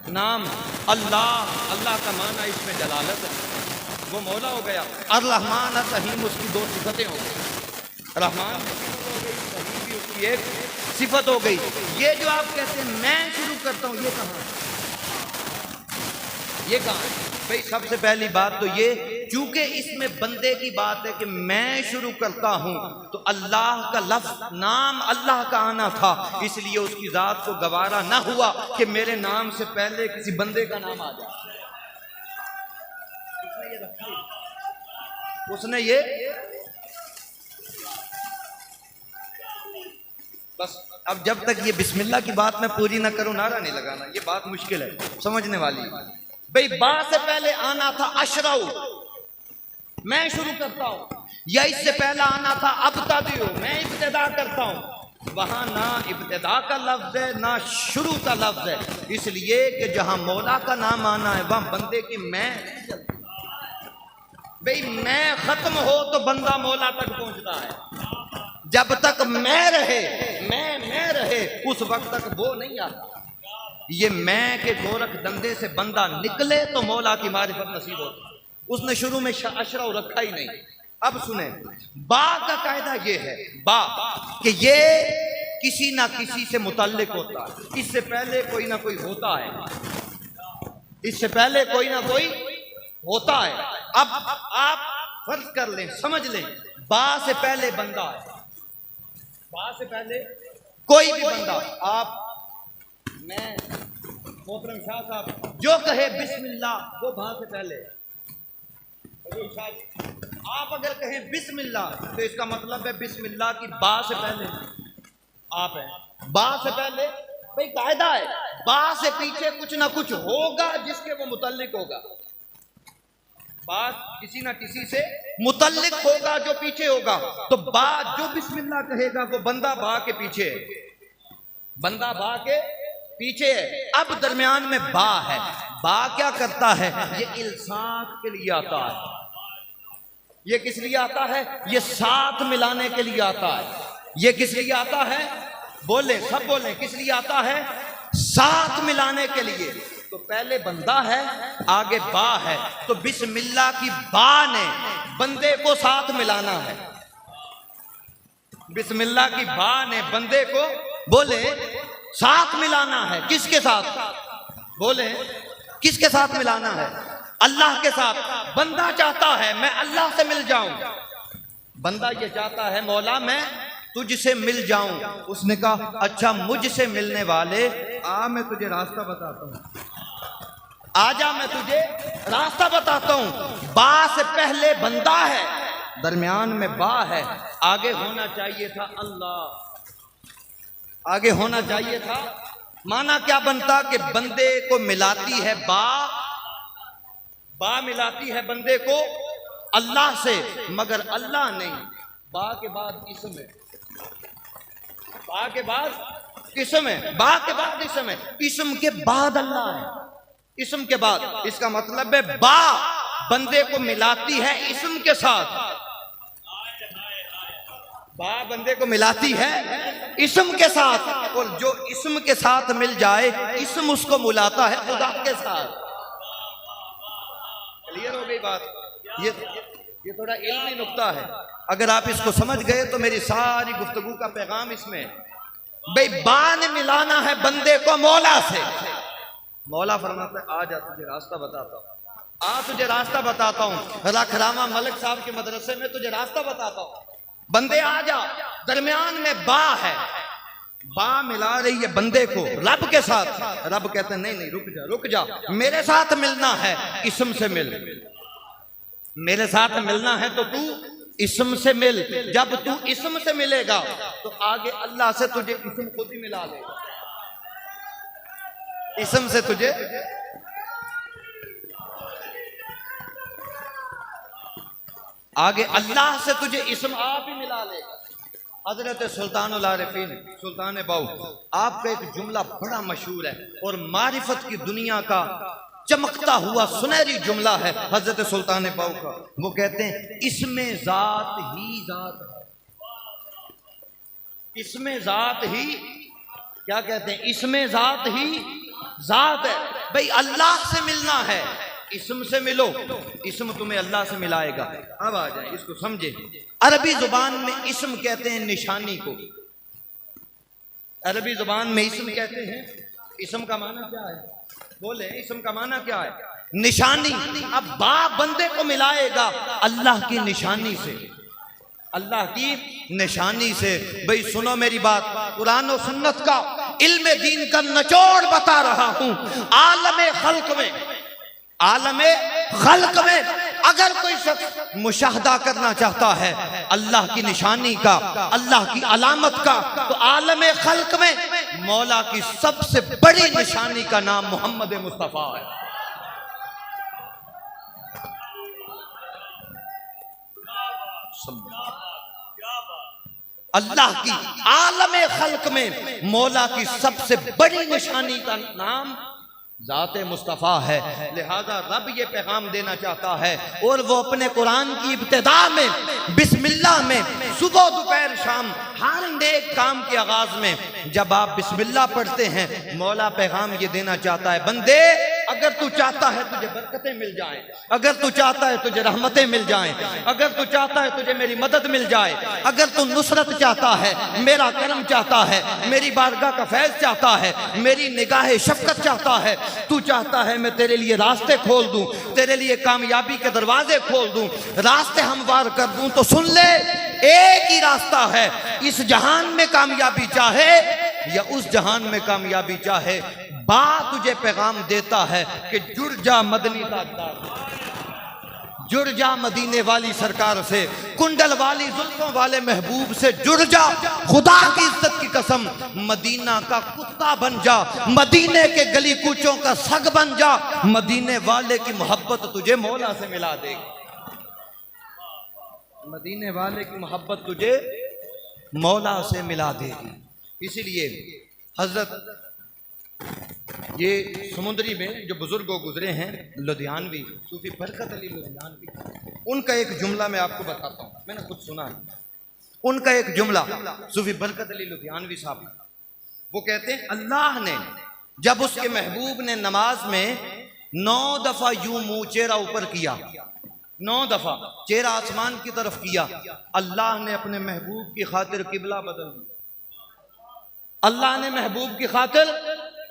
نام. اللہ، اللہ کا معنی اس میں جلالت ہے، وہ مولا ہو گیا. الرحمن الرحیم اس کی 2 صفتیں ہو گئی. رحمان بھی ہو گئی، رحیم بھی اس کی ایک صفت ہو گئی. یہ جو آپ کہتے ہیں میں شروع کرتا ہوں، یہ کہاں ہے؟ یہ کہاں ہے؟ بھئی سب سے پہلی بات تو یہ، چونکہ اس میں بندے کی بات ہے کہ میں شروع کرتا ہوں، تو اللہ کا لفظ نام اللہ کا آنا تھا، اس لیے اس کی ذات کو گوارا نہ ہوا کہ میرے نام سے پہلے کسی بندے کا نام آ جائے. اس نے یہ بس. اب جب تک یہ بسم اللہ کی بات میں پوری نہ کروں نعرہ نہیں لگانا. یہ بات مشکل ہے سمجھنے والی. بھئی با سے پہلے آنا تھا اشرع، میں شروع کرتا ہوں. یا اس سے پہلا آنا تھا ابتدئ، میں ابتدا کرتا ہوں. وہاں نہ ابتدا کا لفظ ہے نہ شروع کا لفظ ہے، اس لیے کہ جہاں مولا کا نام آنا ہے وہاں بندے کی میں. بھئی میں ختم ہو تو بندہ مولا تک پہنچتا ہے. جب تک میں رہے، میں رہے، اس وقت تک وہ نہیں آتا. یہ میں کے گورکھ دندے سے بندہ نکلے تو مولا کی معرفت نصیب ہوتی. اس نے شروع میں اشرع رکھا ہی نہیں. اب سنیں، با کا قاعدہ یہ ہے، با کہ یہ کسی نہ کسی سے متعلق ہوتا ہے. اس سے پہلے کوئی نہ کوئی ہوتا ہے، اس سے پہلے کوئی نہ کوئی ہوتا ہے. اب آپ فرض کر لیں، سمجھ لیں، با سے پہلے بندہ ہے، با سے پہلے کوئی بھی بندہ، آپ، میں، محترم شاہ صاحب، جو کہے بسم اللہ وہ بھا سے پہلے، آپ اگر کہیں بسم اللہ تو اس کا مطلب ہے بسم اللہ کی با سے پہلے آپ ہیں، با سے پہلے بھئی قاعدہ ہے، با سے پیچھے کچھ نہ کچھ ہوگا جس کے وہ متعلق ہوگا، بات کسی نہ کسی سے متعلق ہوگا جو پیچھے ہوگا، تو با جو بسم اللہ کہے گا وہ بندہ با کے پیچھے ہے، بندہ با کے پیچھے ہے۔ اب درمیان میں با ہے، با کیا کرتا ہے؟ یہ الصاق کے لیے آتا ہے، یہ کس لیے آتا ہے؟ یہ ساتھ ملانے کے لیے آتا ہے۔ یہ کس لیے آتا ہے؟ بولیں، سب بولیں، کس لیے آتا ہے؟ ساتھ ملانے کے لیے۔ تو پہلے بندہ ہے، آگے با ہے، تو بسم اللہ کی با نے بندے کو ساتھ ملانا ہے، بسم اللہ کی با نے بندے کو، بولے، ساتھ ملانا ہے۔ کس کے ساتھ؟ بولے، کس کے ساتھ ملانا ہے؟ اللہ کے ساتھ۔ بندہ چاہتا ہے میں اللہ سے مل جاؤں، بندہ یہ چاہتا ہے مولا میں تجھ سے مل جاؤں۔ اس نے کہا اچھا مجھ سے ملنے والے آ، میں تجھے راستہ بتاتا ہوں، آ جا میں تجھے راستہ بتاتا ہوں۔ با سے پہلے بندہ ہے، درمیان میں با ہے، آگے ہونا چاہیے تھا اللہ، آگے ہونا چاہیے تھا۔ معنی کیا بنتا کہ بندے کو ملاتی ہے با، با ملاتی ہے بندے کو اللہ سے، مگر اللہ نہیں۔ با کے بعد اسم ہے، با کے بعد اسم ہے، با کے بعد اسم ہے، اسم کے بعد اللہ ہے، اسم کے بعد۔ اس کا مطلب ہے با بندے کو ملاتی ہے اسم کے ساتھ، با بندے کو ملاتی ہے اسم کے ساتھ، اور جو اسم کے ساتھ مل جائے اسم اس کو ملاتا ہے خدا کے ساتھ۔ کلیئر ہو گئی بات؟ یہ تھوڑا علمی نقطہ ہے، اگر آپ اس کو سمجھ گئے تو میری ساری گفتگو کا پیغام اس میں بھئی با نے ملانا ہے بندے کو مولا سے۔ مولا فرماتا ہے آ جا تجھے راستہ بتاتا ہوں، آ تجھے راستہ بتاتا ہوں، رکھ راما ملک صاحب کے مدرسے میں تجھے راستہ بتاتا ہوں، بندے آ جا۔ درمیان میں با ہے، با ملا رہی ہے بندے کو رب کے ساتھ۔ رب کہتے ہیں نہیں نہیں، رک جا رک جا، میرے ساتھ ملنا ہے، اسم سے مل، میرے ساتھ ملنا ہے تو تو اسم سے مل۔ جب تو اسم سے ملے گا تو آگے اللہ سے تجھے اسم خود ہی ملا لے گا، اسم سے تجھے آگے اللہ سے تجھے اسم آپ ہی ملا لے گا۔ حضرت سلطان العارفین سلطان باؤ، آپ کا ایک جملہ بڑا مشہور ہے اور معرفت کی دنیا کا چمکتا ہوا سنہری جملہ ہے حضرت سلطان باؤ کا۔ وہ کہتے ہیں اسم ذات ہی ذات ہے، اسم ذات ہی، کیا کہتے ہیں؟ اسم ذات ہی ذات ہے۔ بھئی اللہ سے ملنا ہے، اسم سے ملو، اسم تمہیں اللہ سے ملائے گا۔ اب آ جائیں، اس کو سمجھیں۔ عربی زبان میں اسم کہتے ہیں نشانی کو، عربی زبان میں اسم کہتے ہیں، اسم کا معنی کیا ہے؟ بولیں، اسم کا معنی کیا ہے؟ نشانی۔ اب با بندے کو ملائے گا اللہ کی نشانی سے، اللہ کی نشانی سے۔ بھئی سنو میری بات، قرآن و سنت کا علم دین کا نچوڑ بتا رہا ہوں۔ عالم خلق میں، عالم خلق میں اگر کوئی شخص مشاہدہ کرنا چاہتا ہے اللہ کی نشانی کا، اللہ کی علامت کا، تو عالم خلق میں مولا کی سب سے بڑی نشانی کا نام محمد مصطفیٰ ہے۔ اللہ کی عالم خلق میں مولا کی سب سے بڑی نشانی کا نام ذات مصطفیٰ ہے۔ لہذا رب یہ پیغام دینا چاہتا ہے، اور وہ اپنے قرآن کی ابتدا میں بسم اللہ میں صبح دوپہر شام ہر نیک کام کے آغاز میں جب آپ بسم اللہ پڑھتے ہیں، مولا پیغام یہ دینا چاہتا ہے بندے اگر تو چاہتا ہے تجھے برکتیں مل جائیں، اگر تو چاہتا ہے تجھے رحمتیں مل جائیں، اگر تو چاہتا ہے تجھے میری مدد مل جائے، اگر تو نصرت چاہتا ہے، میرا کرم چاہتا ہے، میری بارگاہ کا فیض چاہتا ہے، میری نگاہ شفقت چاہتا ہے، تو چاہتا ہے میں تیرے لیے راستے کھول دوں، تیرے لیے کامیابی کے دروازے کھول دوں، راستے ہموار کر دوں، تو سن لے ایک ہی راستہ ہے، اس جہان میں کامیابی چاہے یا اس جہان میں کامیابی چاہے، تجھے پیغام دیتا ہے کہ جڑ جا مدنی تاجدار، جڑ جا مدینے والی سرکار سے، کنڈل والی زلفوں والے محبوب سے جڑ جا، خدا کی عزت کی قسم مدینہ کا کتا بن جا، مدینے کے گلی کوچوں کا سگ بن جا، مدینے والے کی محبت تجھے مولا سے ملا دے گی، مدینے والے کی محبت تجھے مولا سے ملا دے گی۔ اسی لیے حضرت یہ سمندری میں جو بزرگوں گزرے ہیں لدھیانوی، صوفی برکت علی لدھیانوی، ان کا ایک جملہ میں آپ کو بتاتا ہوں، میں نے خود سنا ہے ان کا ایک جملہ، صوفی برکت علی لدھیانوی صاحب، وہ کہتے ہیں اللہ نے جب اس کے محبوب نے نماز میں 9 دفعہ یوں منہ چہرہ اوپر کیا، 9 دفعہ چہرہ آسمان کی طرف کیا، اللہ نے اپنے محبوب کی خاطر قبلہ بدل دیا، اللہ نے محبوب کی خاطر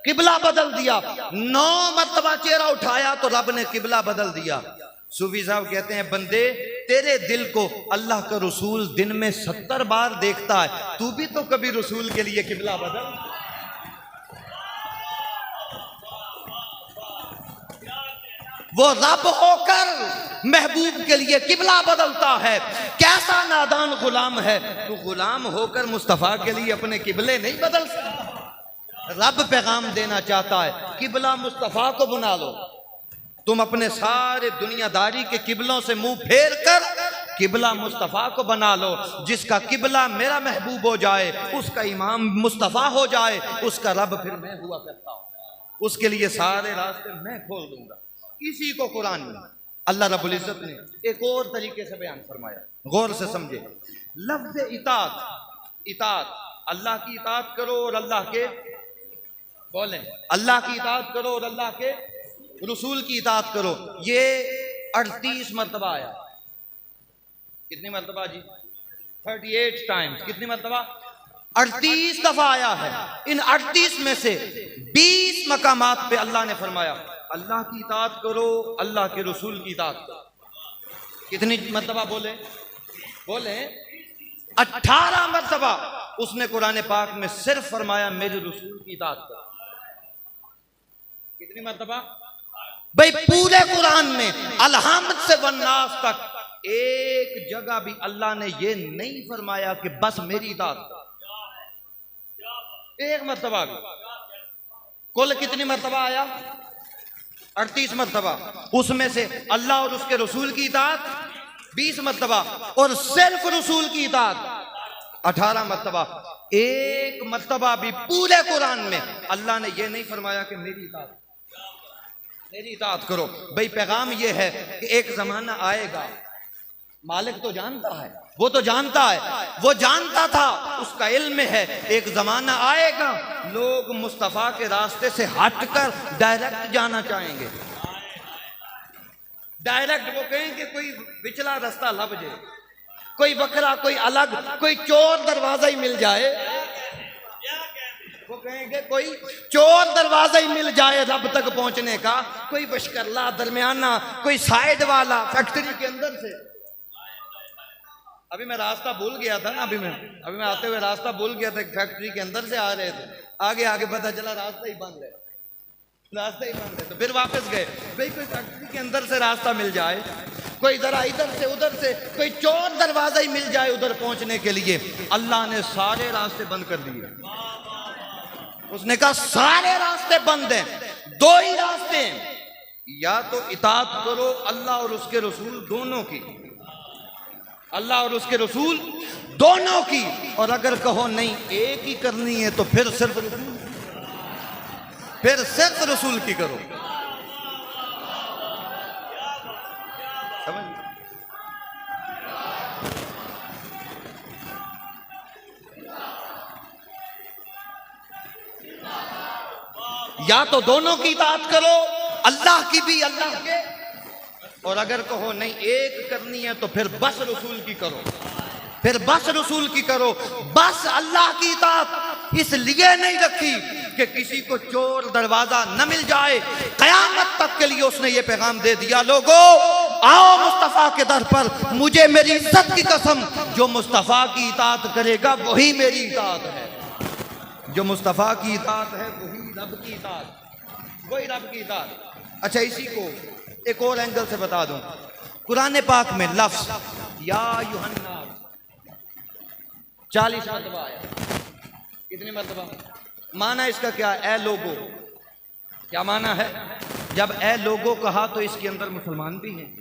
قبلہ بدل دیا، 9 مرتبہ چہرہ اٹھایا تو رب نے قبلہ بدل دیا۔ صوفی صاحب کہتے ہیں بندے تیرے دل کو اللہ کا رسول دن میں 70 بار دیکھتا ہے، تو بھی تو کبھی رسول کے لیے قبلہ بدل، وہ رب ہو کر محبوب کے لیے قبلہ بدلتا ہے، کیسا نادان غلام ہے تو غلام ہو کر مصطفیٰ کے لیے اپنے قبلے نہیں بدل سکتا۔ رب پیغام دینا چاہتا ہے قبلہ مصطفیٰ کو بنا لو، تم اپنے سارے دنیا داری کے قبلوں سے منہ پھیر کر قبلہ مصطفیٰ کو بنا لو، جس کا قبلہ میرا محبوب ہو جائے، اس کا امام مصطفیٰ ہو جائے، اس کا رب پھر میں ہوا کرتا ہوں، اس کے لیے سارے راستے میں کھول دوں گا۔ اسی کو قرآن میں اللہ رب العزت نے ایک اور طریقے سے بیان فرمایا، غور سے سمجھے۔ لفظ اطاعت، اطاعت اللہ کی اطاعت کرو اور اللہ کے بولیں اللہ کی اطاعت کرو اور اللہ کے رسول کی اطاعت کرو، یہ 38 مرتبہ آیا۔ کتنی مرتبہ جی؟ 38 ٹائمز۔ کتنی مرتبہ؟ 38 دفعہ آیا ہے۔ ان 38 میں سے 20 مقامات پہ اللہ نے فرمایا اللہ کی اطاعت کرو، اللہ کے رسول کی اطاعت کرو۔ کتنی مرتبہ بولے؟ 18 مرتبہ اس نے قرآن پاک میں صرف فرمایا میرے رسول کی اطاعت کرو۔ کتنی مرتبہ؟ بھئی پورے قرآن میں الحمد سے والناس تک ایک جگہ بھی اللہ نے یہ نہیں فرمایا کہ بس میری اطاعت کرو، ایک مرتبہ بھی۔ کل کتنی مرتبہ آیا؟ 38 مرتبہ۔ اس میں سے اللہ اور اس کے رسول کی اطاعت 20 مرتبہ اور صرف رسول کی اطاعت 18 مرتبہ۔ ایک مرتبہ بھی پورے قرآن میں اللہ نے یہ نہیں فرمایا کہ میری اطاعت کرو۔ بھئی پیغام یہ ہے کہ ایک زمانہ آئے گا، مالک تو جانتا ہے، وہ تو جانتا ہے، وہ جانتا تھا، اس کا علم ہے، ایک زمانہ آئے گا لوگ مصطفیٰ کے راستے سے ہٹ کر ڈائریکٹ جانا چاہیں گے، ڈائریکٹ۔ وہ کہیں کہ کوئی پچھلا راستہ لب جائے، کوئی بکرا، کوئی الگ، کوئی چور دروازہ ہی مل جائے، وہ کہیں گے کوئی چور دروازہ ہی مل جائے رب تک پہنچنے کا، کوئی بشکرلا درمیانہ، کوئی سائیڈ والا فیکٹری کے اندر سے۔ ابھی میں راستہ بھول گیا تھا نا، ابھی میں آتے ہوئے راستہ بھول گیا تھا، ایک فیکٹری کے اندر سے آ رہے تھے، آگے پتہ چلا راستہ ہی بند ہے، تو پھر واپس گئے۔ بھئی کوئی فیکٹری کے اندر سے راستہ مل جائے، کوئی ذرا ادھر سے ادھر سے، کوئی چور دروازہ ہی مل جائے ادھر پہنچنے کے لیے۔ اللہ نے سارے راستے بند کر دیے، اس نے کہا سارے راستے بند ہیں، 2 ہی راستے ہیں، یا تو اطاعت کرو اللہ اور اس کے رسول دونوں کی، اللہ اور اس کے رسول دونوں کی، اور اگر کہو نہیں ایک ہی کرنی ہے تو پھر صرف رسول کی کرو۔ سمجھ؟ یا تو دونوں کی اطاعت کرو اللہ کی بھی اللہ کے، اور اگر کہو نہیں ایک کرنی ہے تو پھر بس رسول کی کرو، پھر بس رسول کی کرو۔ بس اللہ کی اطاعت اس لیے نہیں رکھی کہ کسی کو چور دروازہ نہ مل جائے، قیامت تک کے لیے اس نے یہ پیغام دے دیا، لوگو آؤ مصطفیٰ کے در پر، مجھے میری عزت کی قسم جو مصطفیٰ کی اطاعت کرے گا وہی میری اطاعت ہے، جو مصطفیٰ کی اطاعت ہے وہی رب کی اطاعت، وہی رب کی اطاعت۔ اچھا اسی کو ایک اور اینگل سے بتا دوں، قرآن پاک میں لفظ یا ایھا الناس 40 مرتبہ آیا، کتنی مرتبہ؟ معنی اس کا کیا ہے؟ اے لوگو، کیا معنی ہے؟ جب اے لوگو کہا تو اس کے اندر مسلمان بھی ہیں،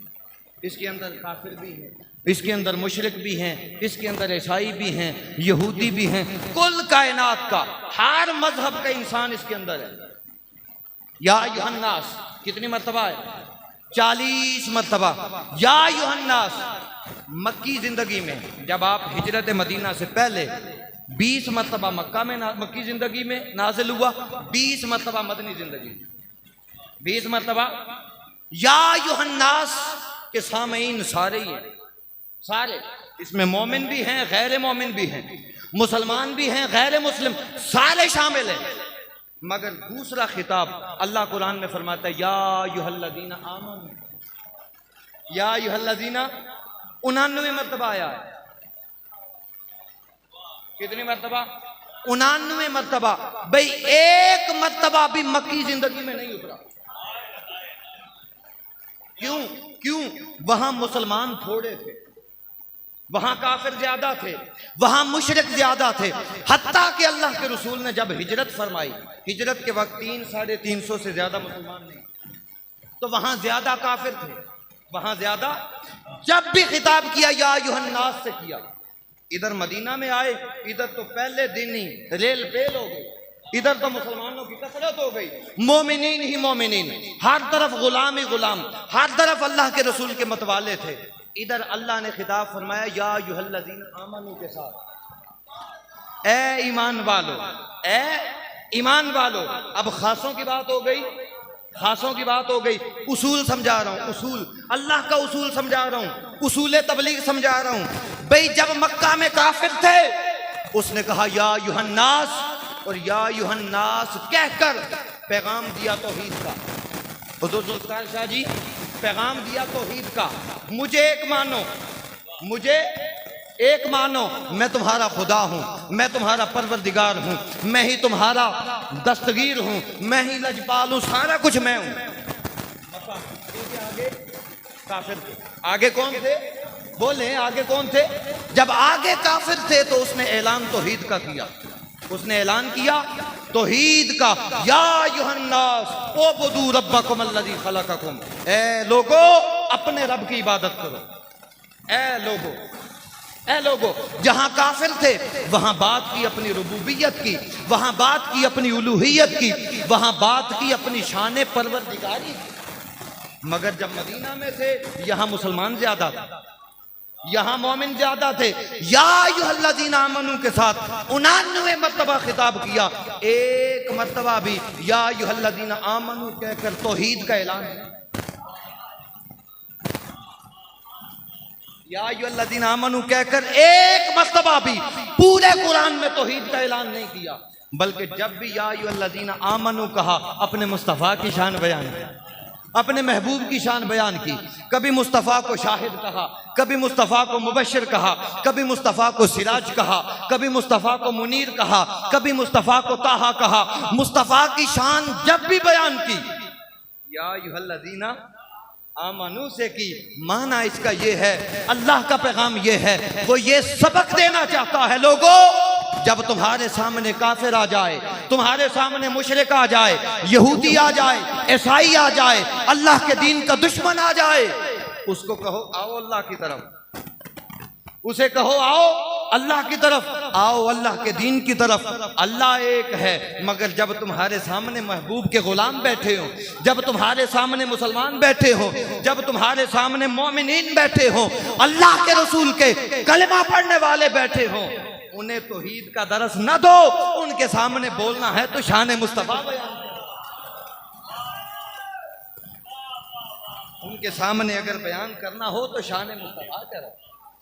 اس کے اندر کافر بھی ہیں، اس کے اندر مشرک بھی ہیں، اس کے اندر عیسائی بھی ہیں، یہودی بھی ہیں، کل کائنات کا ہر مذہب کا انسان اس کے اندر ہے۔ یا ایھا الناس کتنی مرتبہ ہے؟ 40 مرتبہ۔ یا ایھا الناس مکی زندگی میں جب آپ ہجرت مدینہ سے پہلے 20 مرتبہ مکہ میں مکی زندگی میں نازل ہوا، 20 مرتبہ مدنی زندگی میں، 20 مرتبہ یا ایھا الناس کے سامعین سارے ہی ہیں، سارے، اس میں مومن بھی ہیں غیر مومن بھی ہیں، مسلمان بھی ہیں غیر مسلم، سارے شامل ہیں۔ مگر دوسرا خطاب اللہ قرآن میں فرماتا ہے یا ایھا الذین آمنوا، یا ایھا الذین 99 مرتبہ آیا ہے، کتنی مرتبہ؟ 99 مرتبہ۔ بھئی ایک مرتبہ بھی مکی زندگی میں نہیں اترا، کیوں؟ وہاں مسلمان تھوڑے تھے، وہاں کافر زیادہ تھے، وہاں مشرک زیادہ تھے، حتیٰ کہ اللہ کے رسول نے جب ہجرت فرمائی، ہجرت کے وقت 300-350 سے زیادہ مسلمان نہیں، تو وہاں زیادہ کافر تھے، وہاں زیادہ۔ جب بھی خطاب کیا یا ایھا الناس سے کیا، ادھر مدینہ میں آئے، ادھر تو پہلے دن ہی ریل پیل ہو گئی، ادھر تو مسلمانوں کی کثرت ہو گئی، مومنین ہی مومنین، ہر طرف غلام ہی غلام، ہر طرف اللہ کے رسول کے متوالے تھے۔ ادھر اللہ نے خطاب فرمایا یا ایھا الذین آمنوا کے ساتھ، اے ایمان والو، اے ایمان والو۔ اب خاصوں کی بات ہو گئی، خاصوں کی بات ہو گئی، اصول سمجھا رہا ہوں، اصول اللہ کا اصول سمجھا رہا ہوں، اصول تبلیغ سمجھا رہا ہوں۔ بھئی جب مکہ میں کافر تھے اس نے کہا یا ایھا الناس، اور یا ایھا الناس کہہ کر پیغام دیا توحید کا۔ حضور ذوالفقار شاہ جی پیغام دیا توحید کا، مجھے ایک مانو، مجھے ایک مانو، میں تمہارا خدا ہوں، میں تمہارا پروردگار ہوں، میں ہی تمہارا دستگیر ہوں، میں ہی لجپال ہوں، سارا کچھ میں ہوں۔ آگے کافر تھے، آگے کون تھے؟ بولیں آگے کون تھے؟ جب آگے کافر تھے تو اس نے اعلان توحید کا کیا، اس نے اعلان کیا توحید کا، یا ایھا الناس اعبدوا ربکم الذی خلقکم، اے لوگو اپنے رب کی عبادت کرو، اے لوگو۔ جہاں کافر تھے وہاں بات کی اپنی ربوبیت کی، وہاں بات کی اپنی الوہیت کی، وہاں بات کی اپنی شان پروردگاری کی۔ مگر جب مدینہ میں تھے یہاں مسلمان زیادہ تھے، یہاں مومن زیادہ تھے، یا ایھا الذین آمنوا کے ساتھ 99 مرتبہ خطاب کیا، ایک مرتبہ بھی یا ایھا الذین آمنوا کہہ کر توحید کا اعلان ہے۔ یا ایھا الذین آمنوا کہہ کر ایک مرتبہ بھی پورے قرآن میں توحید کا اعلان نہیں کیا، بلکہ جب بھی یا ایھا الذین آمنوا کہا اپنے مصطفیٰ کی شان بیان کی، اپنے محبوب کی شان بیان کی، کبھی مصطفیٰ کو شاہد کہا، کبھی مصطفیٰ کو مبشر کہا، کبھی مصطفیٰ کو سراج کہا، کبھی مصطفیٰ کو منیر کہا، کبھی مصطفیٰ کو طٰہٰ کہا، مصطفیٰ کی شان جب بھی بیان کی یا ایھا الذین آمنوا سے کی۔ معنی اس کا یہ ہے، اللہ کا پیغام یہ ہے، وہ یہ سبق دینا چاہتا ہے، لوگوں جب تمہارے سامنے کافر آ جائے، تمہارے سامنے مشرک آ جائے، یہودی آ جائے، عیسائی آ جائے، اللہ کے دین کا دشمن آ جائے، اس کو کہو آؤ اللہ کی طرف، اسے کہو آؤ اللہ کی طرف، آؤ اللہ کے دین کی طرف۔ اللہ ایک ہے، مگر جب تمہارے سامنے محبوب کے غلام بیٹھے ہوں، جب تمہارے سامنے مسلمان بیٹھے ہوں، جب تمہارے سامنے مومنین بیٹھے ہوں، اللہ کے رسول کے کلمہ پڑھنے والے بیٹھے ہوں، انہیں توحید کا درس نہ دو، ان کے سامنے بولنا ہے تو شان مصطفیٰ بیان کرو۔ کے سامنے اگر بیان کرنا ہو تو شان مصطفیٰ کرو،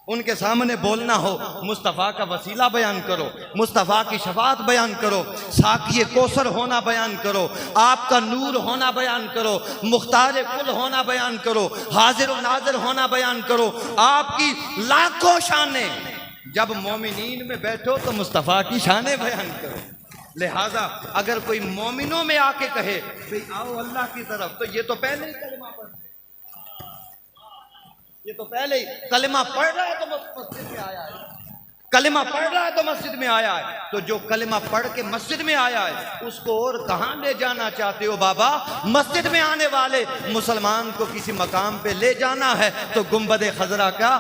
ان کے سامنے بولنا ہو مصطفیٰ کا وسیلہ بیان کرو، مصطفیٰ کی شفاعت بیان کرو، ساقی کوثر ہونا بیان کرو، آپ کا نور ہونا بیان کرو، مختار کل ہونا بیان کرو، حاضر و ناظر ہونا بیان کرو، آپ کی لاکھوں شانیں۔ جب مومنین میں بیٹھو تو مصطفیٰ کی شانیں بیان کرو۔ لہٰذا اگر کوئی مومنوں میں آ کے کہے بھئی آؤ اللہ کی طرف، تو یہ تو پہلے ہی کلمہ پڑھ، یہ تو پہلے ہی کلمہ پڑھ رہا ہے تو مسجد میں آیا ہے، کلمہ پڑھ رہا ہے تو مسجد میں آیا ہے۔ تو جو کلمہ پڑھ کے مسجد میں آیا ہے اس کو اور کہاں لے جانا چاہتے ہو بابا؟ مسجد میں آنے والے مسلمان کو کسی مقام پہ لے جانا ہے تو گنبد خضرا کا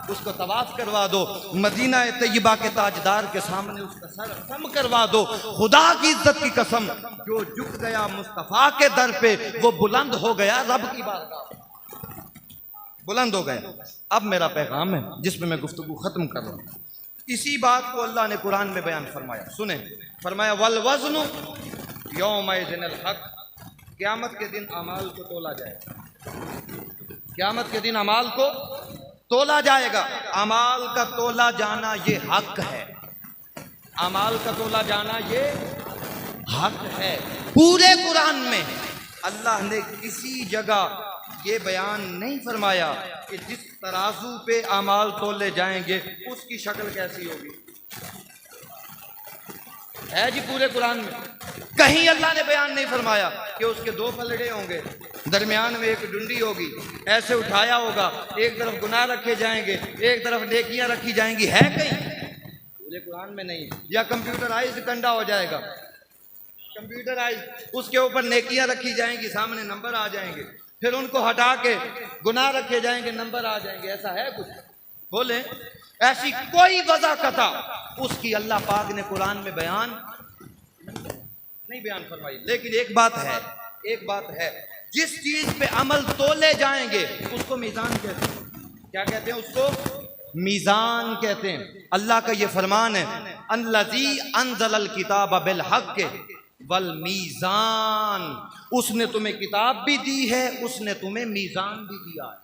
اس کو طواف کروا دو، مدینہ طیبہ کے تاجدار کے سامنے اس کا سر خم کروا دو۔ خدا کی عزت کی قسم، جو جھک گیا مصطفیٰ کے در پہ وہ بلند ہو گیا رب کی بارگاہ، بلند ہو گیا۔ اب میرا پیغام ہے جس میں گفتگو ختم کر رہا ہوں، اسی بات کو اللہ نے قرآن میں بیان فرمایا، سنیں، فرمایا والوزن یومئذ الحق، قیامت کے دن اعمال کو تولا جائے گا، قیامت کے دن اعمال کو تولا جائے گا۔ اعمال کا تولا جانا یہ حق ہے، اعمال کا تولا جانا یہ حق ہے۔ پورے قرآن میں اللہ نے کسی جگہ یہ بیان نہیں فرمایا کہ جس ترازو پہ اعمال تولے جائیں گے اس کی شکل کیسی ہوگی، ہے جی پورے قرآن میں کہیں اللہ نے بیان نہیں فرمایا کہ اس کے دو پلڑے ہوں گے، درمیان میں ایک ڈنڈی ہوگی، ایسے اٹھایا ہوگا، ایک طرف گناہ رکھے جائیں گے، ایک طرف نیکیاں رکھی جائیں گی، ہے کہیں؟ پورے قرآن میں نہیں۔ یا کمپیوٹرائز کنڈا ہو جائے گا، کمپیوٹرائز، اس کے اوپر نیکیاں رکھی جائیں گی، سامنے نمبر آ جائیں گے، پھر ان کو ہٹا کے گناہ رکھے جائیں گے، نمبر آ جائیں گے، ایسا ہے کچھ؟ بولیں، ایسی کوئی وضاحت اس کی اللہ پاک نے قرآن میں بیان نہیں بیان فرمائی۔ لیکن ایک بات ہے، جس چیز پہ عمل تولے جائیں گے اس کو میزان کہتے ہیں۔ کیا کہتے ہیں اس کو؟ میزان کہتے ہیں۔ اللہ کا یہ فرمان ہے الذی انزل الکتاب بالحق والمیزان، اس نے تمہیں کتاب بھی دی ہے، اس نے تمہیں میزان بھی دیا ہے۔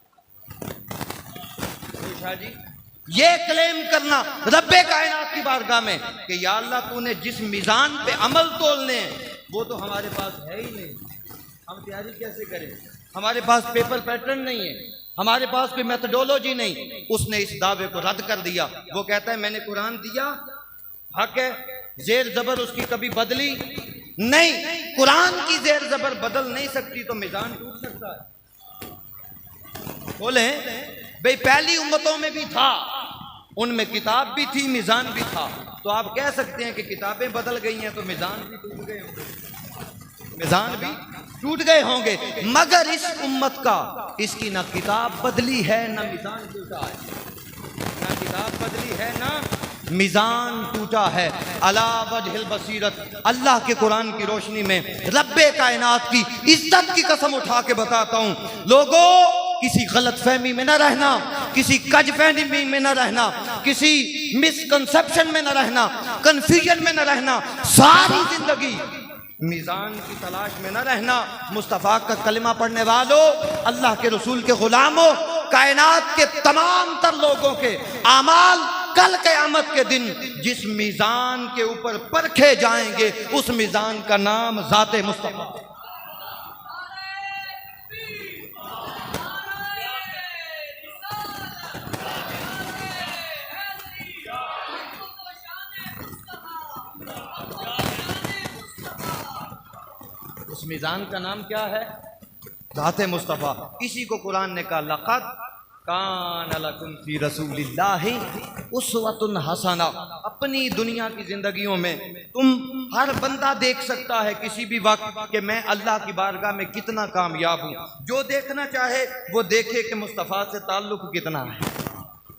شاہ جی یہ کلیم کرنا رب کائنات کی بارگاہ میں کہ یا اللہ تو نے جس میزان پہ عمل تولنے ہیں وہ تو ہمارے پاس ہے ہی نہیں، ہم تیاری کیسے کریں؟ ہمارے پاس پیپر پیٹرن نہیں ہے، ہمارے پاس کوئی میتھڈولوجی نہیں۔ اس نے اس دعوے کو رد کر دیا۔ وہ کہتا ہے میں نے قرآن دیا، حق ہے، زیر زبر اس کی کبھی بدلی نہیں، قرآن کی زیر زبر بدل نہیں سکتی تو میزان ٹوٹ سکتا ہے۔ بولیں بھئی پہلی امتوں میں بھی تھا، ان میں کتاب بھی تھی، میزان بھی تھا، تو آپ کہہ سکتے ہیں کہ کتابیں بدل گئی ہیں تو میزان بھی ٹوٹ گئے ہوں گے، میزان بھی ٹوٹ گئے ہوں گے، مگر اس امت کا اس کی نہ کتاب بدلی ہے نہ میزان ٹوٹا ہے، نہ کتاب بدلی ہے نہ میزان ٹوٹا ہے۔ علی وجہ البصیرت، اللہ کے قرآن کی روشنی میں رب کائنات کی عزت کی قسم اٹھا کے بتاتا ہوں، لوگوں کسی غلط فہمی میں نہ رہنا، کسی کج فہمی میں نہ رہنا، کسی مسکنسپشن میں نہ رہنا، کنفیوژن میں نہ رہنا، ساری زندگی میزان کی تلاش میں نہ رہنا۔ مصطفیٰ کا کلمہ پڑھنے والوں، اللہ کے رسول کے غلاموں، کائنات کے تمام تر لوگوں کے اعمال کل قیامت کے دن جس میزان کے اوپر پرکھے جائیں گے اس میزان کا نام ذات مصطفیٰ۔ اس میزان کا نام کیا ہے؟ ذات مصطفیٰ۔ اسی کو قرآن نے کہا لقد کان لکم فی رسول اللہ اسوۃ حسنہ۔ اپنی دنیا کی زندگیوں میں تم ہر بندہ دیکھ سکتا ہے کسی بھی وقت کہ میں اللہ کی بارگاہ میں کتنا کامیاب ہوں۔ جو دیکھنا چاہے وہ دیکھے کہ مصطفیٰ سے تعلق کتنا ہے،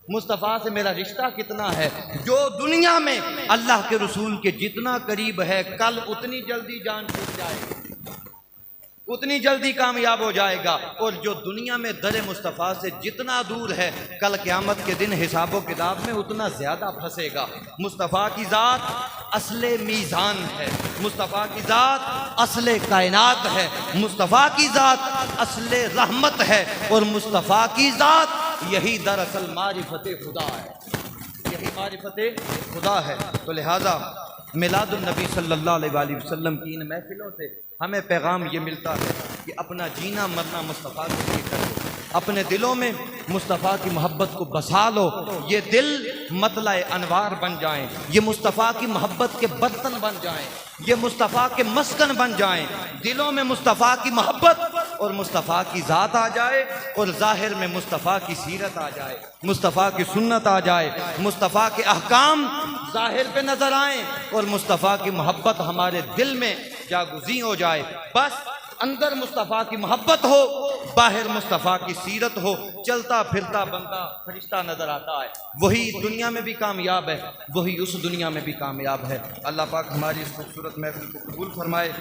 مصطفیٰ سے میرا رشتہ کتنا ہے۔ جو دنیا میں اللہ کے رسول کے جتنا قریب ہے کل اتنی جلدی جان چھوٹ جائے گی، اتنی جلدی کامیاب ہو جائے گا، اور جو دنیا میں در مصطفیٰ سے جتنا دور ہے کل قیامت کے دن حساب و کتاب میں اتنا زیادہ پھنسے گا۔ مصطفیٰ کی ذات اصل میزان ہے، مصطفیٰ کی ذات اصل کائنات ہے، مصطفیٰ کی ذات اصل رحمت ہے، اور مصطفیٰ کی ذات یہی دراصل معرفت خدا ہے، یہی معرفت خدا ہے۔ تو لہذا میلاد النبی صلی اللہ علیہ وآلہ وسلم کی ان محفلوں سے ہمیں پیغام یہ ملتا ہے کہ اپنا جینا مرنا مصطفیٰ کے لیے کرو، اپنے دلوں میں مصطفیٰ کی محبت کو بسا لو، یہ دل مطلع انوار بن جائیں، یہ مصطفیٰ کی محبت کے برتن بن جائیں، یہ مصطفیٰ کے مسکن بن جائیں، دلوں میں مصطفیٰ کی محبت اور مصطفیٰ کی ذات آ جائے، اور ظاہر میں مصطفیٰ کی سیرت آ جائے، مصطفیٰ کی سنت آ جائے، مصطفیٰ کے احکام ظاہر پہ نظر آئیں، اور مصطفیٰ کی محبت ہمارے دل میں جاگزیں ہو جائے۔ بس اندر مصطفیٰ کی محبت ہو، باہر مصطفیٰ کی سیرت ہو، چلتا پھرتا بندہ فرشتہ نظر آتا ہے، وہی دنیا میں بھی کامیاب ہے، وہی اس دنیا میں بھی کامیاب ہے۔ اللہ پاک ہماری اس خوبصورت محفل کو قبول فرمائے۔